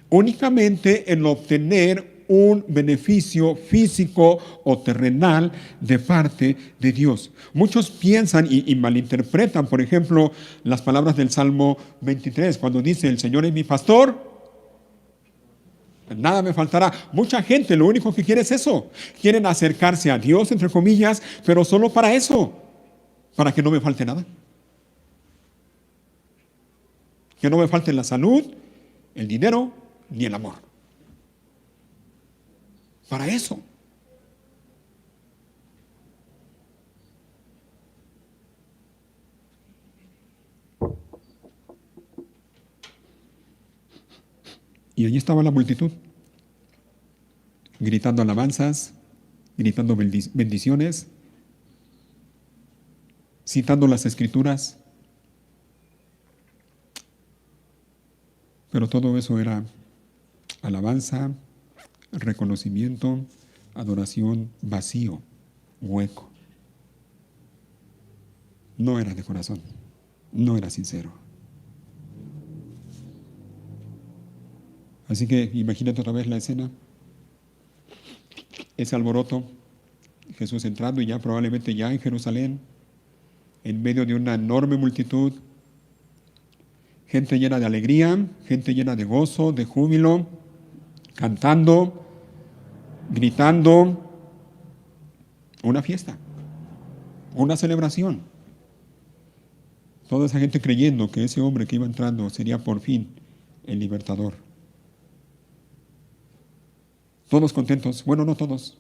únicamente en obtener un beneficio físico o terrenal de parte de Dios. Muchos piensan y malinterpretan, por ejemplo, las palabras del Salmo 23, cuando dice: el Señor es mi pastor, nada me faltará. Mucha gente lo único que quiere es eso. Quieren acercarse a Dios, entre comillas, pero solo para eso, para que no me falte nada. Que no me falte la salud, el dinero, ni el amor. Para eso. Y allí estaba la multitud. gritando alabanzas, gritando bendiciones, citando las Escrituras. Pero todo eso era alabanza, reconocimiento, adoración vacío, hueco. No era de corazón, no era sincero. Así que imagínate otra vez la escena, ese alboroto, Jesús entrando y ya probablemente ya en Jerusalén, en medio de una enorme multitud, gente llena de alegría, gente llena de gozo, de júbilo, cantando, gritando, una fiesta, una celebración. Toda esa gente creyendo que ese hombre que iba entrando sería por fin el libertador. Todos contentos. Bueno, no todos.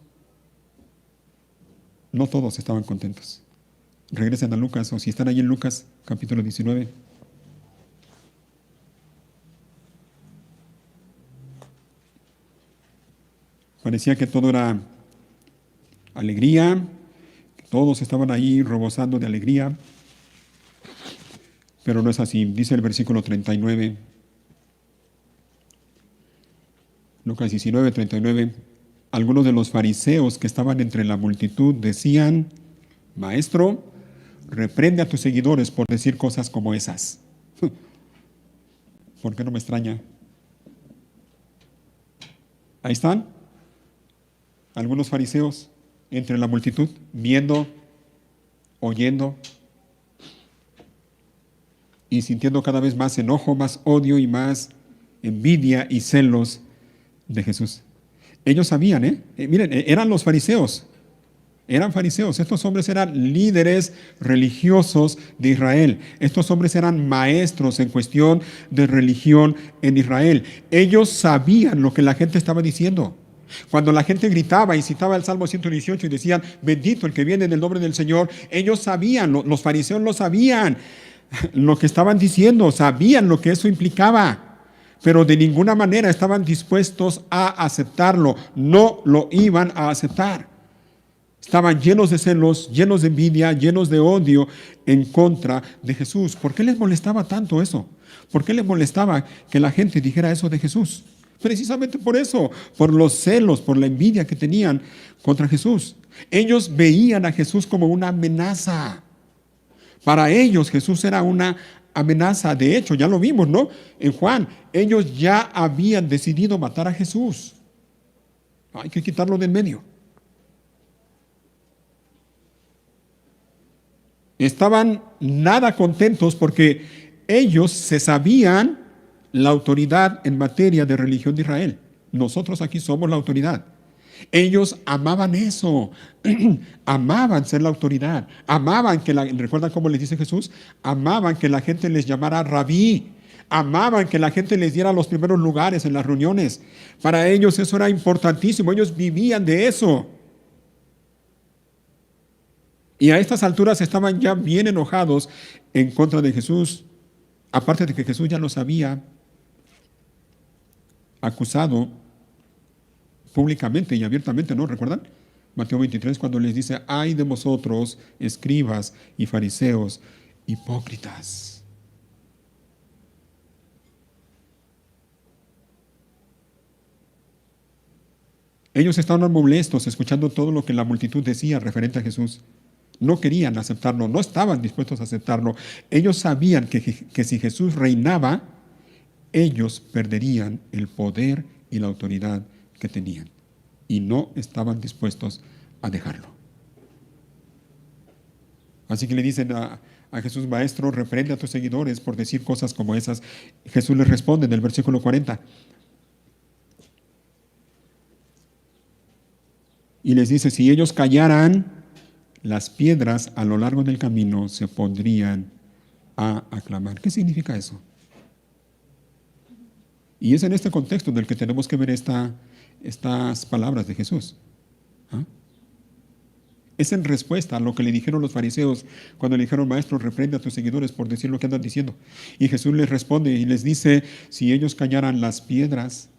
No todos estaban contentos. Regresen a Lucas, o si están ahí en Lucas, capítulo 19. Parecía que todo era alegría, que todos estaban ahí rebosando de alegría, pero no es así. Dice el versículo 39, Lucas 19, 39, algunos de los fariseos que estaban entre la multitud decían: Maestro, reprende a tus seguidores por decir cosas como esas. ¿Por qué no me extraña? Ahí están algunos fariseos entre la multitud, viendo, oyendo y sintiendo cada vez más enojo, más odio y más envidia y celos de Jesús. Ellos sabían, miren, eran los fariseos. Eran fariseos, estos hombres eran líderes religiosos de Israel. Estos hombres eran maestros en cuestión de religión en Israel. Ellos sabían lo que la gente estaba diciendo. Cuando la gente gritaba y citaba el Salmo 118 y decían: bendito el que viene en el nombre del Señor, ellos sabían, los fariseos lo sabían, lo que estaban diciendo, sabían lo que eso implicaba, pero de ninguna manera estaban dispuestos a aceptarlo, no lo iban a aceptar. Estaban llenos de celos, llenos de envidia, llenos de odio en contra de Jesús. ¿Por qué les molestaba tanto eso? ¿Por qué les molestaba que la gente dijera eso de Jesús? Precisamente por eso, por los celos, por la envidia que tenían contra Jesús. Ellos veían a Jesús como una amenaza. Para ellos Jesús era una amenaza. De hecho, ya lo vimos, ¿no? En Juan, ellos ya habían decidido matar a Jesús. Hay que quitarlo de en medio. Estaban nada contentos porque ellos se sabían la autoridad en materia de religión de Israel. Nosotros aquí somos la autoridad. Ellos amaban eso, amaban ser la autoridad, amaban que ¿recuerdan cómo les dice Jesús? Amaban que la gente les llamara rabí, amaban que la gente les diera los primeros lugares en las reuniones. Para ellos eso era importantísimo, ellos vivían de eso. Y a estas alturas estaban ya bien enojados en contra de Jesús, aparte de que Jesús ya los había acusado públicamente y abiertamente, ¿no? ¿Recuerdan? Mateo 23, cuando les dice: ay de vosotros, escribas y fariseos, hipócritas. Ellos estaban molestos escuchando todo lo que la multitud decía referente a Jesús. No querían aceptarlo, no estaban dispuestos a aceptarlo. Ellos sabían que si Jesús reinaba, ellos perderían el poder y la autoridad que tenían. Y no estaban dispuestos a dejarlo. Así que le dicen a Jesús: Maestro, reprende a tus seguidores por decir cosas como esas. Jesús les responde en el versículo 40. Y les dice: si ellos callaran, las piedras a lo largo del camino se pondrían a aclamar. ¿Qué significa eso? Y es en este contexto en el que tenemos que ver estas palabras de Jesús. ¿Ah? Es en respuesta a lo que le dijeron los fariseos cuando le dijeron: Maestro, reprende a tus seguidores por decir lo que andan diciendo. Y Jesús les responde y les dice: si ellos callaran, las piedras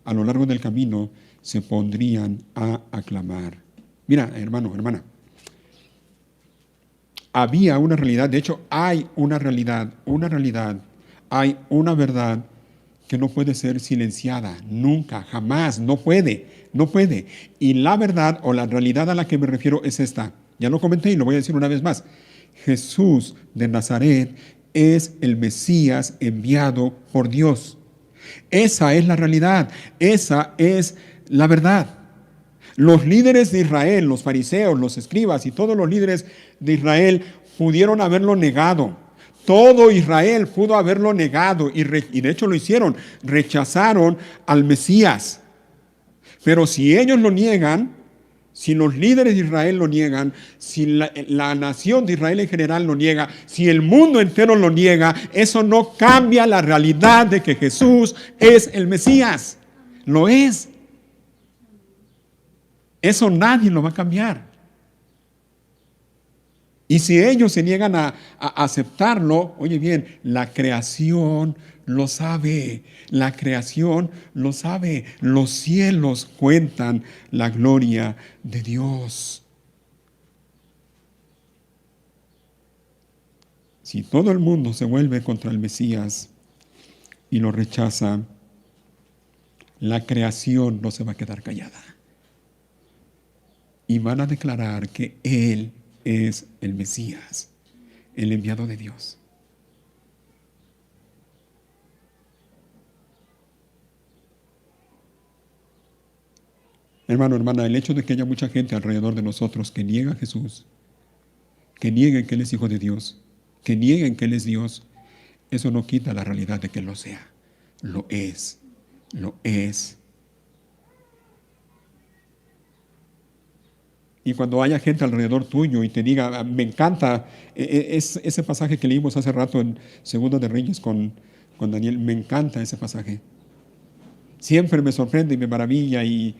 a lo largo del camino se pondrían a aclamar. Mira, hermano, hermana, había una realidad, de hecho hay una realidad, hay una verdad que no puede ser silenciada, nunca, jamás, no puede, no puede. Y la verdad o la realidad a la que me refiero es esta. Ya lo comenté y lo voy a decir una vez más. Jesús de Nazaret es el Mesías enviado por Dios. Esa es la realidad, esa es la verdad. Los líderes de Israel, los fariseos, los escribas y todos los líderes de Israel pudieron haberlo negado. Todo Israel pudo haberlo negado y de hecho lo hicieron. Rechazaron al Mesías. Pero si ellos lo niegan, si los líderes de Israel lo niegan, si la nación de Israel en general lo niega, si el mundo entero lo niega, eso no cambia la realidad de que Jesús es el Mesías. Lo es. Eso nadie lo va a cambiar. Y si ellos se niegan a aceptarlo, oye bien, la creación lo sabe, la creación lo sabe, los cielos cuentan la gloria de Dios. Si todo el mundo se vuelve contra el Mesías y lo rechaza, la creación no se va a quedar callada. Y van a declarar que Él es el Mesías, el enviado de Dios. Hermano, hermana, el hecho de que haya mucha gente alrededor de nosotros que niega a Jesús, que nieguen que Él es Hijo de Dios, que nieguen que Él es Dios, eso no quita la realidad de que Él lo sea. Lo es, lo es. Y cuando haya gente alrededor tuyo y te diga, me encanta ese pasaje que leímos hace rato en Segunda de Reyes con Daniel, me encanta ese pasaje. Siempre me sorprende y me maravilla y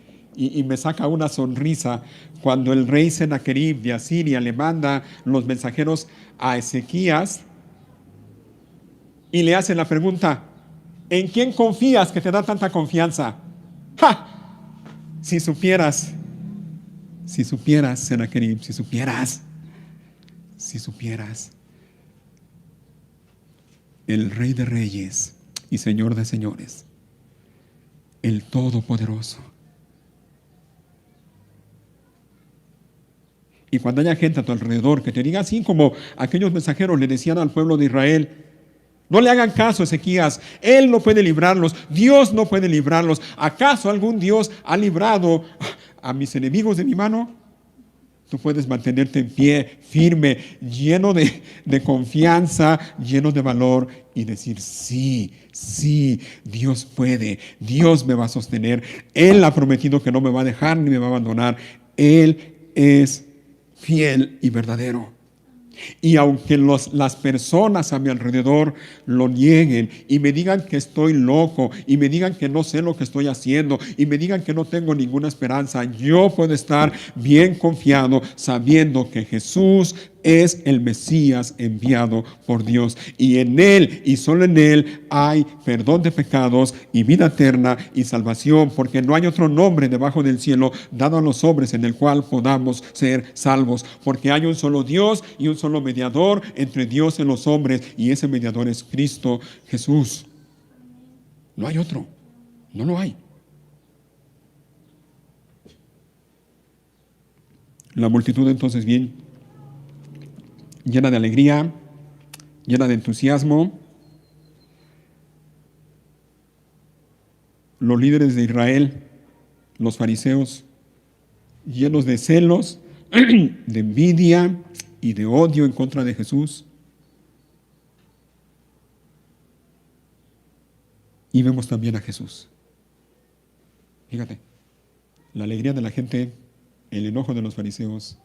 me saca una sonrisa cuando el rey Sennacherib de Asiria le manda los mensajeros a Ezequías y le hace la pregunta, ¿en quién confías que te da tanta confianza? ¡Ja! Si supieras, Sennacherib, si supieras, el Rey de Reyes y Señor de Señores, el Todopoderoso. Y cuando haya gente a tu alrededor que te diga así como aquellos mensajeros le decían al pueblo de Israel, no le hagan caso a Ezequías, él no puede librarlos, Dios no puede librarlos. ¿Acaso algún Dios ha librado a mis enemigos de mi mano? Tú puedes mantenerte en pie, firme, lleno de confianza, lleno de valor y decir, sí, Dios puede, Dios me va a sostener, Él ha prometido que no me va a dejar ni me va a abandonar, Él es fiel y verdadero. Y aunque las personas a mi alrededor lo nieguen y me digan que estoy loco y me digan que no sé lo que estoy haciendo y me digan que no tengo ninguna esperanza, yo puedo estar bien confiado sabiendo que Jesús es el Mesías enviado por Dios. Y en Él y solo en Él hay perdón de pecados y vida eterna y salvación, porque no hay otro nombre debajo del cielo dado a los hombres en el cual podamos ser salvos, porque hay un solo Dios y un solo mediador entre Dios y los hombres, y ese mediador es Cristo Jesús. No hay otro, no lo hay. La multitud entonces bien llena de alegría, llena de entusiasmo. Los líderes de Israel, los fariseos, llenos de celos, de envidia y de odio en contra de Jesús. Y vemos también a Jesús. Fíjate, la alegría de la gente, el enojo de los fariseos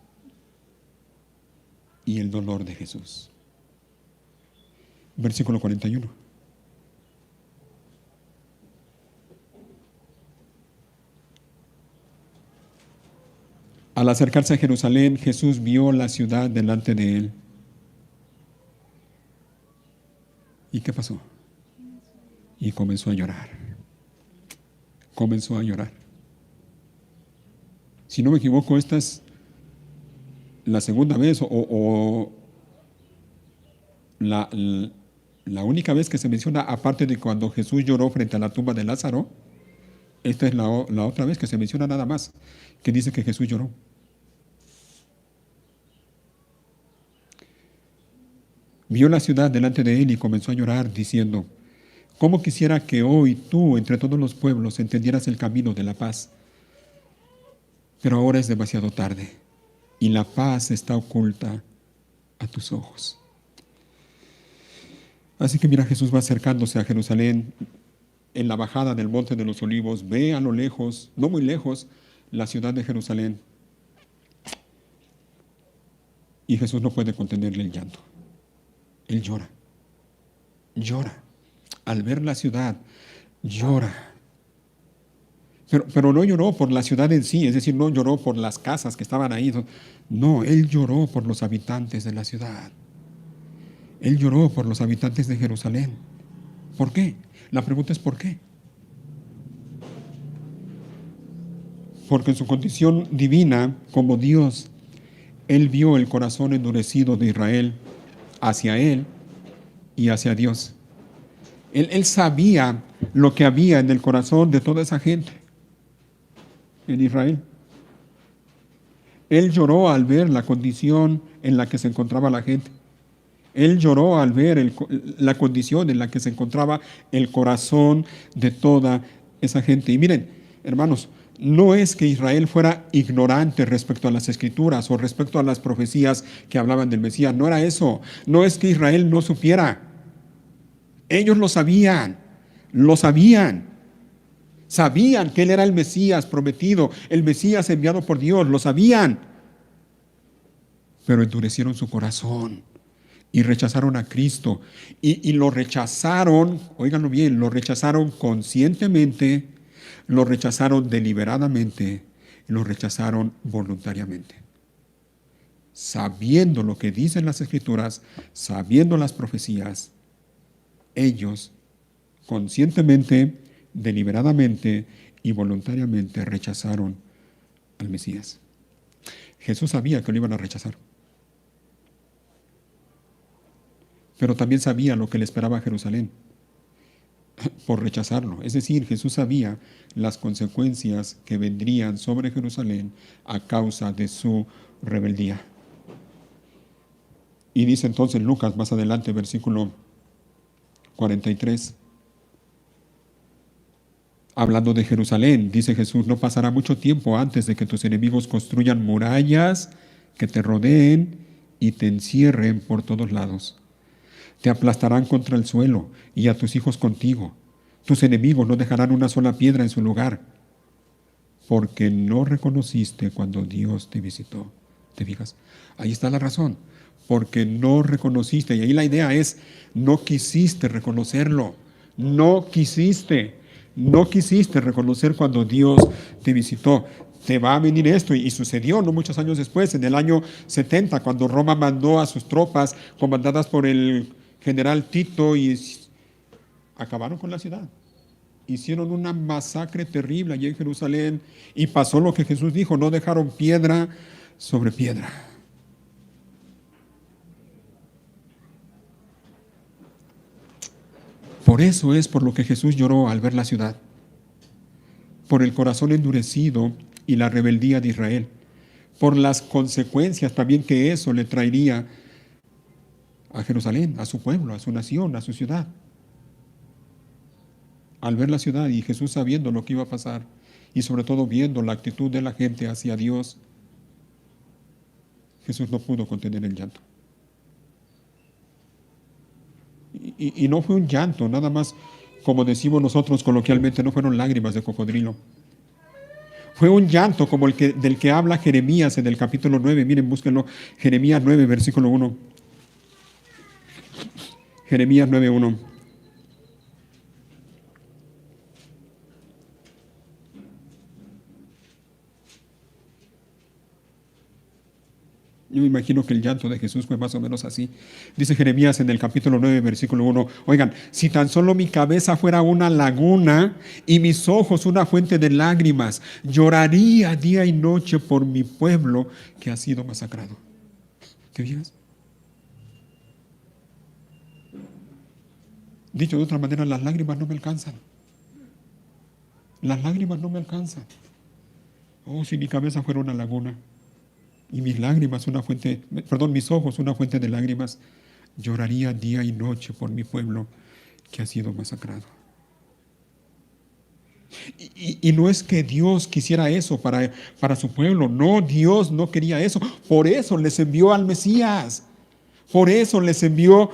y el dolor de Jesús. Versículo 41. Al acercarse a Jerusalén, Jesús vio la ciudad delante de él. ¿Y qué pasó? Y comenzó a llorar. Comenzó a llorar. Si no me equivoco, esta es la segunda vez o la, la única vez que se menciona, aparte de cuando Jesús lloró frente a la tumba de Lázaro. Esta es la otra vez que se menciona nada más, que dice que Jesús lloró. Vio la ciudad delante de él y comenzó a llorar, diciendo: ¿Cómo quisiera que hoy tú, entre todos los pueblos, entendieras el camino de la paz? Pero ahora es demasiado tarde, y la paz está oculta a tus ojos. Así que mira, Jesús va acercándose a Jerusalén en la bajada del Monte de los Olivos. Ve a lo lejos, no muy lejos, la ciudad de Jerusalén. Y Jesús no puede contenerle el llanto. Él llora, llora. Al ver la ciudad, llora. Pero no lloró por la ciudad en sí, es decir, no lloró por las casas que estaban ahí. No, él lloró por los habitantes de la ciudad. Él lloró por los habitantes de Jerusalén. ¿Por qué? La pregunta es ¿por qué? Porque en su condición divina, como Dios, él vio el corazón endurecido de Israel hacia él y hacia Dios. Él sabía lo que había en el corazón de toda esa gente en Israel. Él lloró al ver la condición en la que se encontraba la gente. Él lloró al ver la condición en la que se encontraba el corazón de toda esa gente. Y miren, hermanos, no es que Israel fuera ignorante respecto a las escrituras o respecto a las profecías que hablaban del Mesías. No era eso. No es que Israel no supiera. Ellos lo sabían. Lo sabían. Sabían que Él era el Mesías prometido, el Mesías enviado por Dios. Lo sabían. Pero endurecieron su corazón y rechazaron a Cristo. Y lo rechazaron, óiganlo bien, lo rechazaron conscientemente, lo rechazaron deliberadamente, lo rechazaron voluntariamente. Sabiendo lo que dicen las Escrituras, sabiendo las profecías, ellos conscientemente, deliberadamente y voluntariamente rechazaron al Mesías. Jesús sabía que lo iban a rechazar. Pero también sabía lo que le esperaba a Jerusalén por rechazarlo. Es decir, Jesús sabía las consecuencias que vendrían sobre Jerusalén a causa de su rebeldía. Y dice entonces Lucas más adelante, versículo 43, hablando de Jerusalén, dice Jesús: no pasará mucho tiempo antes de que tus enemigos construyan murallas que te rodeen y te encierren por todos lados. Te aplastarán contra el suelo y a tus hijos contigo. Tus enemigos no dejarán una sola piedra en su lugar, porque no reconociste cuando Dios te visitó. ¿Te fijas? Ahí está la razón. Porque no reconociste. Y ahí la idea es, no quisiste reconocerlo. No quisiste reconocer cuando Dios te visitó. Te va a venir esto, y sucedió no muchos años después, en el año 70, cuando Roma mandó a sus tropas, comandadas por el general Tito, y acabaron con la ciudad. Hicieron una masacre terrible allí en Jerusalén, y pasó lo que Jesús dijo: no dejaron piedra sobre piedra. Por eso es por lo que Jesús lloró al ver la ciudad, por el corazón endurecido y la rebeldía de Israel, por las consecuencias también que eso le traería a Jerusalén, a su pueblo, a su nación, a su ciudad. Al ver la ciudad y Jesús sabiendo lo que iba a pasar, y sobre todo viendo la actitud de la gente hacia Dios, Jesús no pudo contener el llanto. Y no fue un llanto, nada más, como decimos nosotros coloquialmente, no fueron lágrimas de cocodrilo. Fue un llanto como del que habla Jeremías en el capítulo 9. Miren, búsquenlo. Jeremías 9, versículo 1. Jeremías 9:1. Yo me imagino que el llanto de Jesús fue más o menos así. Dice Jeremías en el capítulo 9, versículo 1, oigan, si tan solo mi cabeza fuera una laguna y mis ojos una fuente de lágrimas, lloraría día y noche por mi pueblo que ha sido masacrado. ¿Qué digas? Dicho de otra manera, las lágrimas no me alcanzan. Las lágrimas no me alcanzan. Oh, si mi cabeza fuera una laguna y mis lágrimas mis ojos una fuente de lágrimas, lloraría día y noche por mi pueblo que ha sido masacrado. Y no es que Dios quisiera eso para su pueblo, no, Dios no quería eso, por eso les envió al Mesías, por eso les envió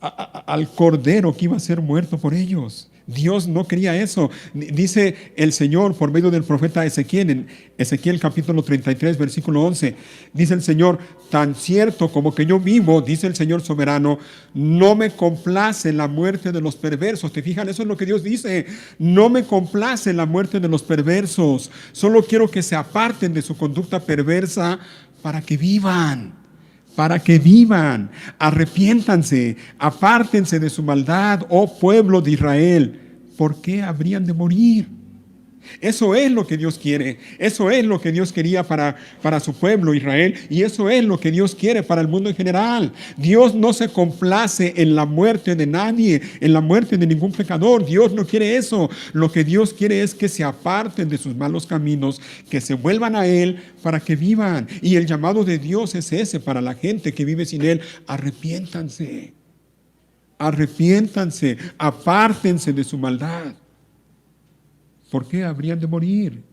al Cordero que iba a ser muerto por ellos. Dios no quería eso. Dice el Señor por medio del profeta Ezequiel, en Ezequiel capítulo 33, versículo 11. Dice el Señor, tan cierto como que yo vivo, dice el Señor soberano, no me complace la muerte de los perversos. ¿Te fijas? Eso es lo que Dios dice. No me complace la muerte de los perversos. Solo quiero que se aparten de su conducta perversa para que vivan. Para que vivan, arrepiéntanse, apártense de su maldad, oh pueblo de Israel. ¿Por qué habrían de morir? Eso es lo que Dios quiere, eso es lo que Dios quería para su pueblo Israel, y eso es lo que Dios quiere para el mundo en general. Dios no se complace en la muerte de nadie, en la muerte de ningún pecador. Dios no quiere eso. Lo que Dios quiere es que se aparten de sus malos caminos, que se vuelvan a Él para que vivan. Y el llamado de Dios es ese para la gente que vive sin Él: arrepiéntanse, arrepiéntanse, apártense de su maldad. ¿Por qué habrían de morir?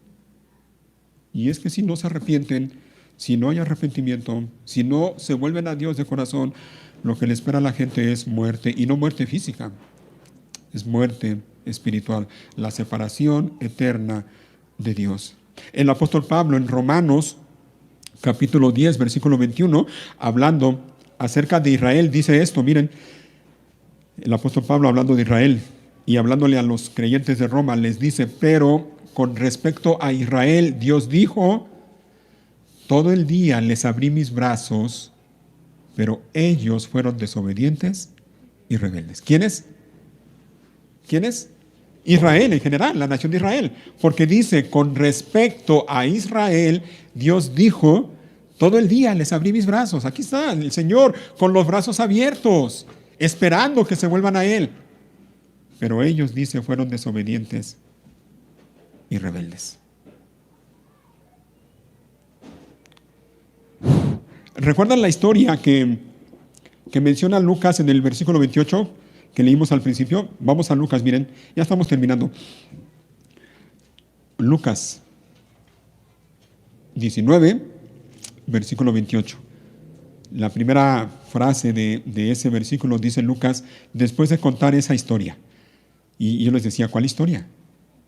Y es que si no se arrepienten, si no hay arrepentimiento, si no se vuelven a Dios de corazón, lo que le espera a la gente es muerte, y no muerte física, es muerte espiritual, la separación eterna de Dios. El apóstol Pablo en Romanos capítulo 10, versículo 21, hablando acerca de Israel, dice esto, miren, el apóstol Pablo hablando de Israel, y hablándole a los creyentes de Roma, les dice, pero con respecto a Israel, Dios dijo, todo el día les abrí mis brazos, pero ellos fueron desobedientes y rebeldes. ¿Quiénes? ¿Quiénes? Israel en general, la nación de Israel. Porque dice, con respecto a Israel, Dios dijo, todo el día les abrí mis brazos. Aquí está el Señor con los brazos abiertos, esperando que se vuelvan a Él. Pero ellos, dice, fueron desobedientes y rebeldes. ¿Recuerdan la historia que menciona Lucas en el versículo 28 que leímos al principio? Vamos a Lucas, miren, ya estamos terminando. Lucas 19, versículo 28. La primera frase de ese versículo dice Lucas, después de contar esa historia. Y yo les decía, ¿cuál historia?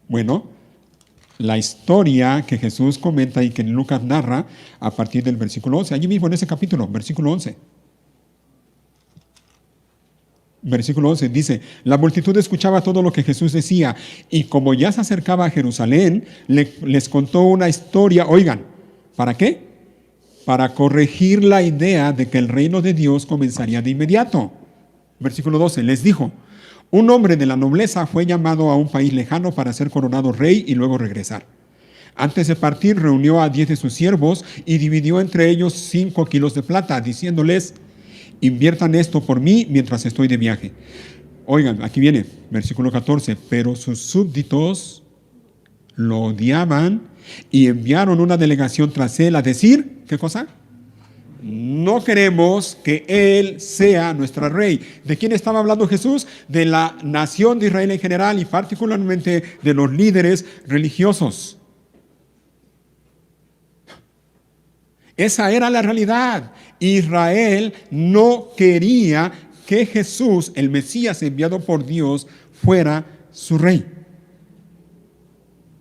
Bueno, la historia que Jesús comenta y que Lucas narra a partir del versículo 11, allí mismo en ese capítulo, versículo 11. Versículo 11 dice, la multitud escuchaba todo lo que Jesús decía, y como ya se acercaba a Jerusalén, les contó una historia. Oigan, ¿para qué? Para corregir la idea de que el reino de Dios comenzaría de inmediato. Versículo 12, les dijo, un hombre de la nobleza fue llamado a un país lejano para ser coronado rey y luego regresar. Antes de partir, reunió a 10 de sus siervos y dividió entre ellos 5 kilos de plata, diciéndoles, inviertan esto por mí mientras estoy de viaje. Oigan, aquí viene, versículo 14, pero sus súbditos lo odiaban y enviaron una delegación tras él a decir, ¿qué cosa? No queremos que Él sea nuestro rey. ¿De quién estaba hablando Jesús? De la nación de Israel en general y particularmente de los líderes religiosos. Esa era la realidad. Israel no quería que Jesús, el Mesías enviado por Dios, fuera su rey.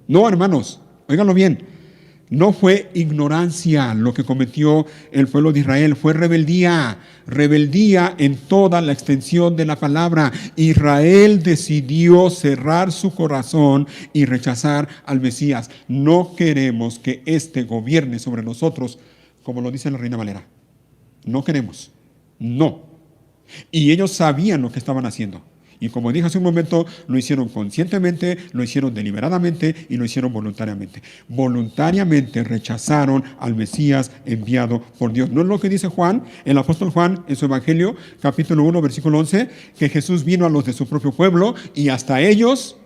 No, hermanos, óiganlo bien. No fue ignorancia lo que cometió el pueblo de Israel, fue rebeldía, rebeldía en toda la extensión de la palabra. Israel decidió cerrar su corazón y rechazar al Mesías. No queremos que este gobierne sobre nosotros como lo dice la Reina Valera. No queremos. No. Y ellos sabían lo que estaban haciendo. Y como dije hace un momento, lo hicieron conscientemente, lo hicieron deliberadamente y lo hicieron voluntariamente. Voluntariamente rechazaron al Mesías enviado por Dios. ¿No es lo que dice Juan, el apóstol Juan, en su Evangelio, capítulo 1, versículo 11, que Jesús vino a los de su propio pueblo y hasta ellos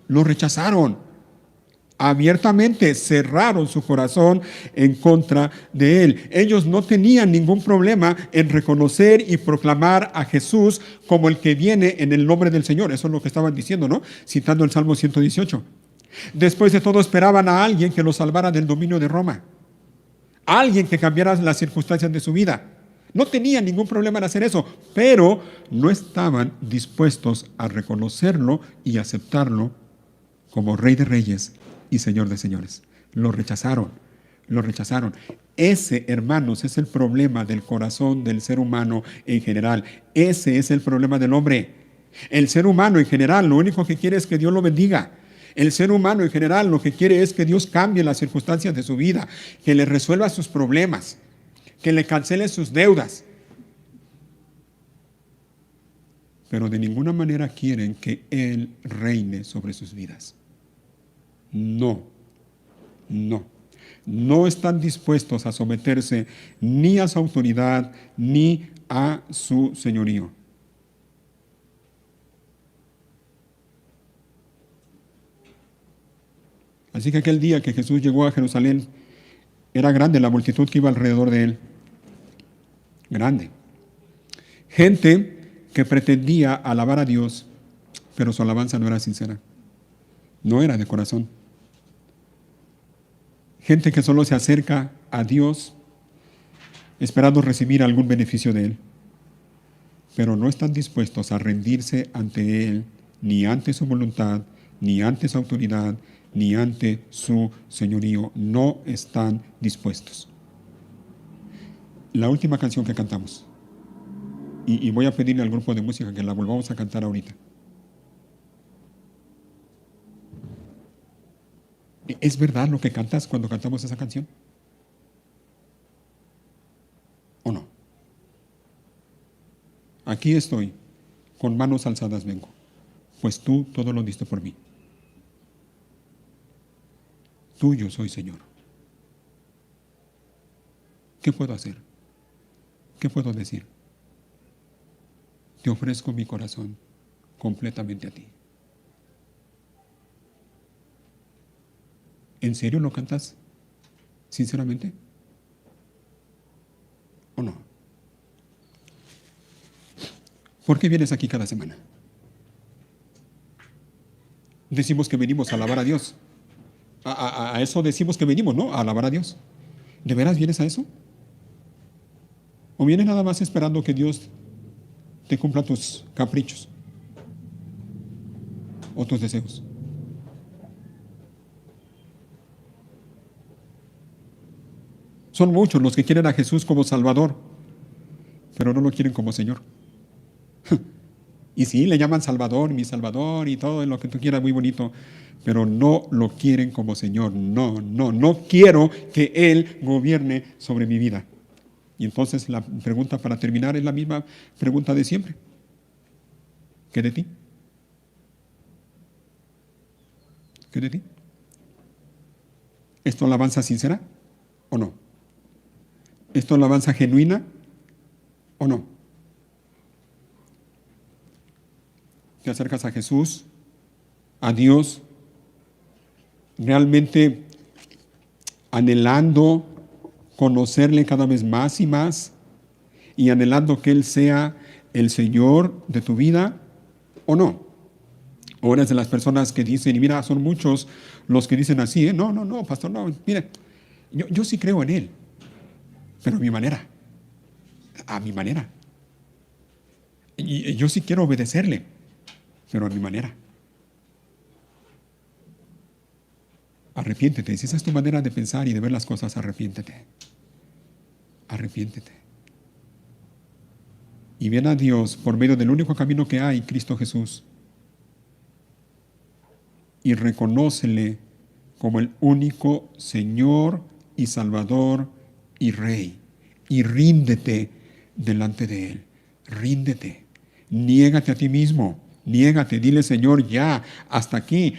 lo rechazaron? Abiertamente cerraron su corazón en contra de él. Ellos no tenían ningún problema en reconocer y proclamar a Jesús como el que viene en el nombre del Señor. Eso es lo que estaban diciendo, ¿no? Citando el Salmo 118. Después de todo esperaban a alguien que los salvara del dominio de Roma. Alguien que cambiara las circunstancias de su vida. No tenían ningún problema en hacer eso, pero no estaban dispuestos a reconocerlo y aceptarlo como Rey de Reyes y Señor de señores. Lo rechazaron, lo rechazaron. Ese, hermanos, es el problema del corazón del ser humano en general. Ese es el problema del hombre. El ser humano en general lo único que quiere es que Dios lo bendiga. El ser humano en general lo que quiere es que Dios cambie las circunstancias de su vida, que le resuelva sus problemas, que le cancele sus deudas. Pero de ninguna manera quieren que Él reine sobre sus vidas. No, no. No están dispuestos a someterse ni a su autoridad ni a su señorío. Así que aquel día que Jesús llegó a Jerusalén, era grande la multitud que iba alrededor de él. Grande. Gente que pretendía alabar a Dios, pero su alabanza no era sincera. No era de corazón. Gente que solo se acerca a Dios esperando recibir algún beneficio de Él, pero no están dispuestos a rendirse ante Él, ni ante su voluntad, ni ante su autoridad, ni ante su señorío. No están dispuestos. La última canción que cantamos, y voy a pedirle al grupo de música que la volvamos a cantar ahorita. ¿Es verdad lo que cantas cuando cantamos esa canción? ¿O no? Aquí estoy, con manos alzadas vengo, pues tú todo lo diste por mí. Tuyo soy, Señor. ¿Qué puedo hacer? ¿Qué puedo decir? Te ofrezco mi corazón completamente a ti. ¿En serio lo cantas? ¿Sinceramente? ¿O no? ¿Por qué vienes aquí cada semana? Decimos que venimos a alabar a Dios. A eso decimos que venimos, ¿no? A alabar a Dios. ¿De veras vienes a eso? ¿O vienes nada más esperando que Dios te cumpla tus caprichos o tus deseos? Son muchos los que quieren a Jesús como Salvador, pero no lo quieren como Señor. Y sí, le llaman Salvador, mi Salvador y todo lo que tú quieras, muy bonito, pero no lo quieren como Señor. No quiero que Él gobierne sobre mi vida. Y entonces la pregunta para terminar es la misma pregunta de siempre. ¿Qué de ti? ¿Qué de ti? ¿Esto es alabanza sincera o no? ¿Esto es alabanza genuina o no? Te acercas a Jesús, a Dios, realmente anhelando conocerle cada vez más y más y anhelando que Él sea el Señor de tu vida, ¿o no? O eres de las personas que dicen, y mira, son muchos los que dicen así, ¿eh? No, pastor, no, mire, yo sí creo en Él, pero a mi manera, y yo sí quiero obedecerle, pero a mi manera. Arrepiéntete. Si esa es tu manera de pensar y de ver las cosas, arrepiéntete. Arrepiéntete. Y ven a Dios por medio del único camino que hay, Cristo Jesús. Y reconócele como el único Señor y Salvador y Rey, y ríndete delante de Él. Ríndete. Niégate a ti mismo. Niégate. Dile, Señor, ya, hasta aquí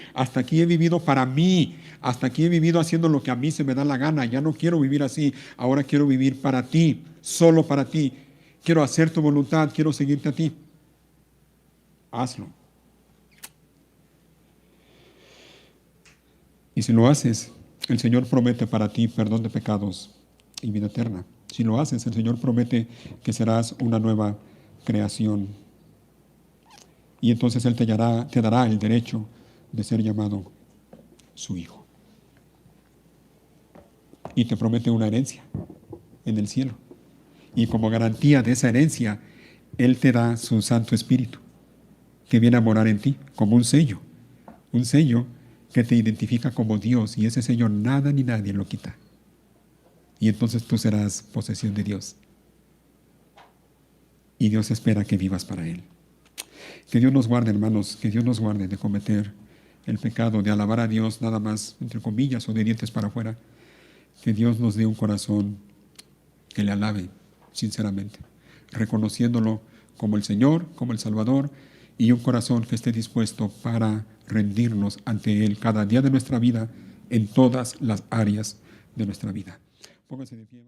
he vivido para mí. Hasta aquí he vivido haciendo lo que a mí se me da la gana. Ya no quiero vivir así. Ahora quiero vivir para ti, solo para ti. Quiero hacer tu voluntad, quiero seguirte a ti. Hazlo. Y si lo haces, el Señor promete para ti perdón de pecados y vida eterna. Si lo haces, el Señor promete que serás una nueva creación. Y entonces Él te dará el derecho de ser llamado su hijo. Y te promete una herencia en el cielo. Y como garantía de esa herencia, Él te da su Santo Espíritu, que viene a morar en ti como un sello que te identifica como Dios, y ese sello nada ni nadie lo quita. Y entonces tú serás posesión de Dios. Y Dios espera que vivas para Él. Que Dios nos guarde, hermanos, que Dios nos guarde de cometer el pecado, de alabar a Dios nada más, entre comillas, o de dientes para afuera. Que Dios nos dé un corazón que le alabe sinceramente, reconociéndolo como el Señor, como el Salvador, y un corazón que esté dispuesto para rendirnos ante Él cada día de nuestra vida, en todas las áreas de nuestra vida. Pónganse de pie.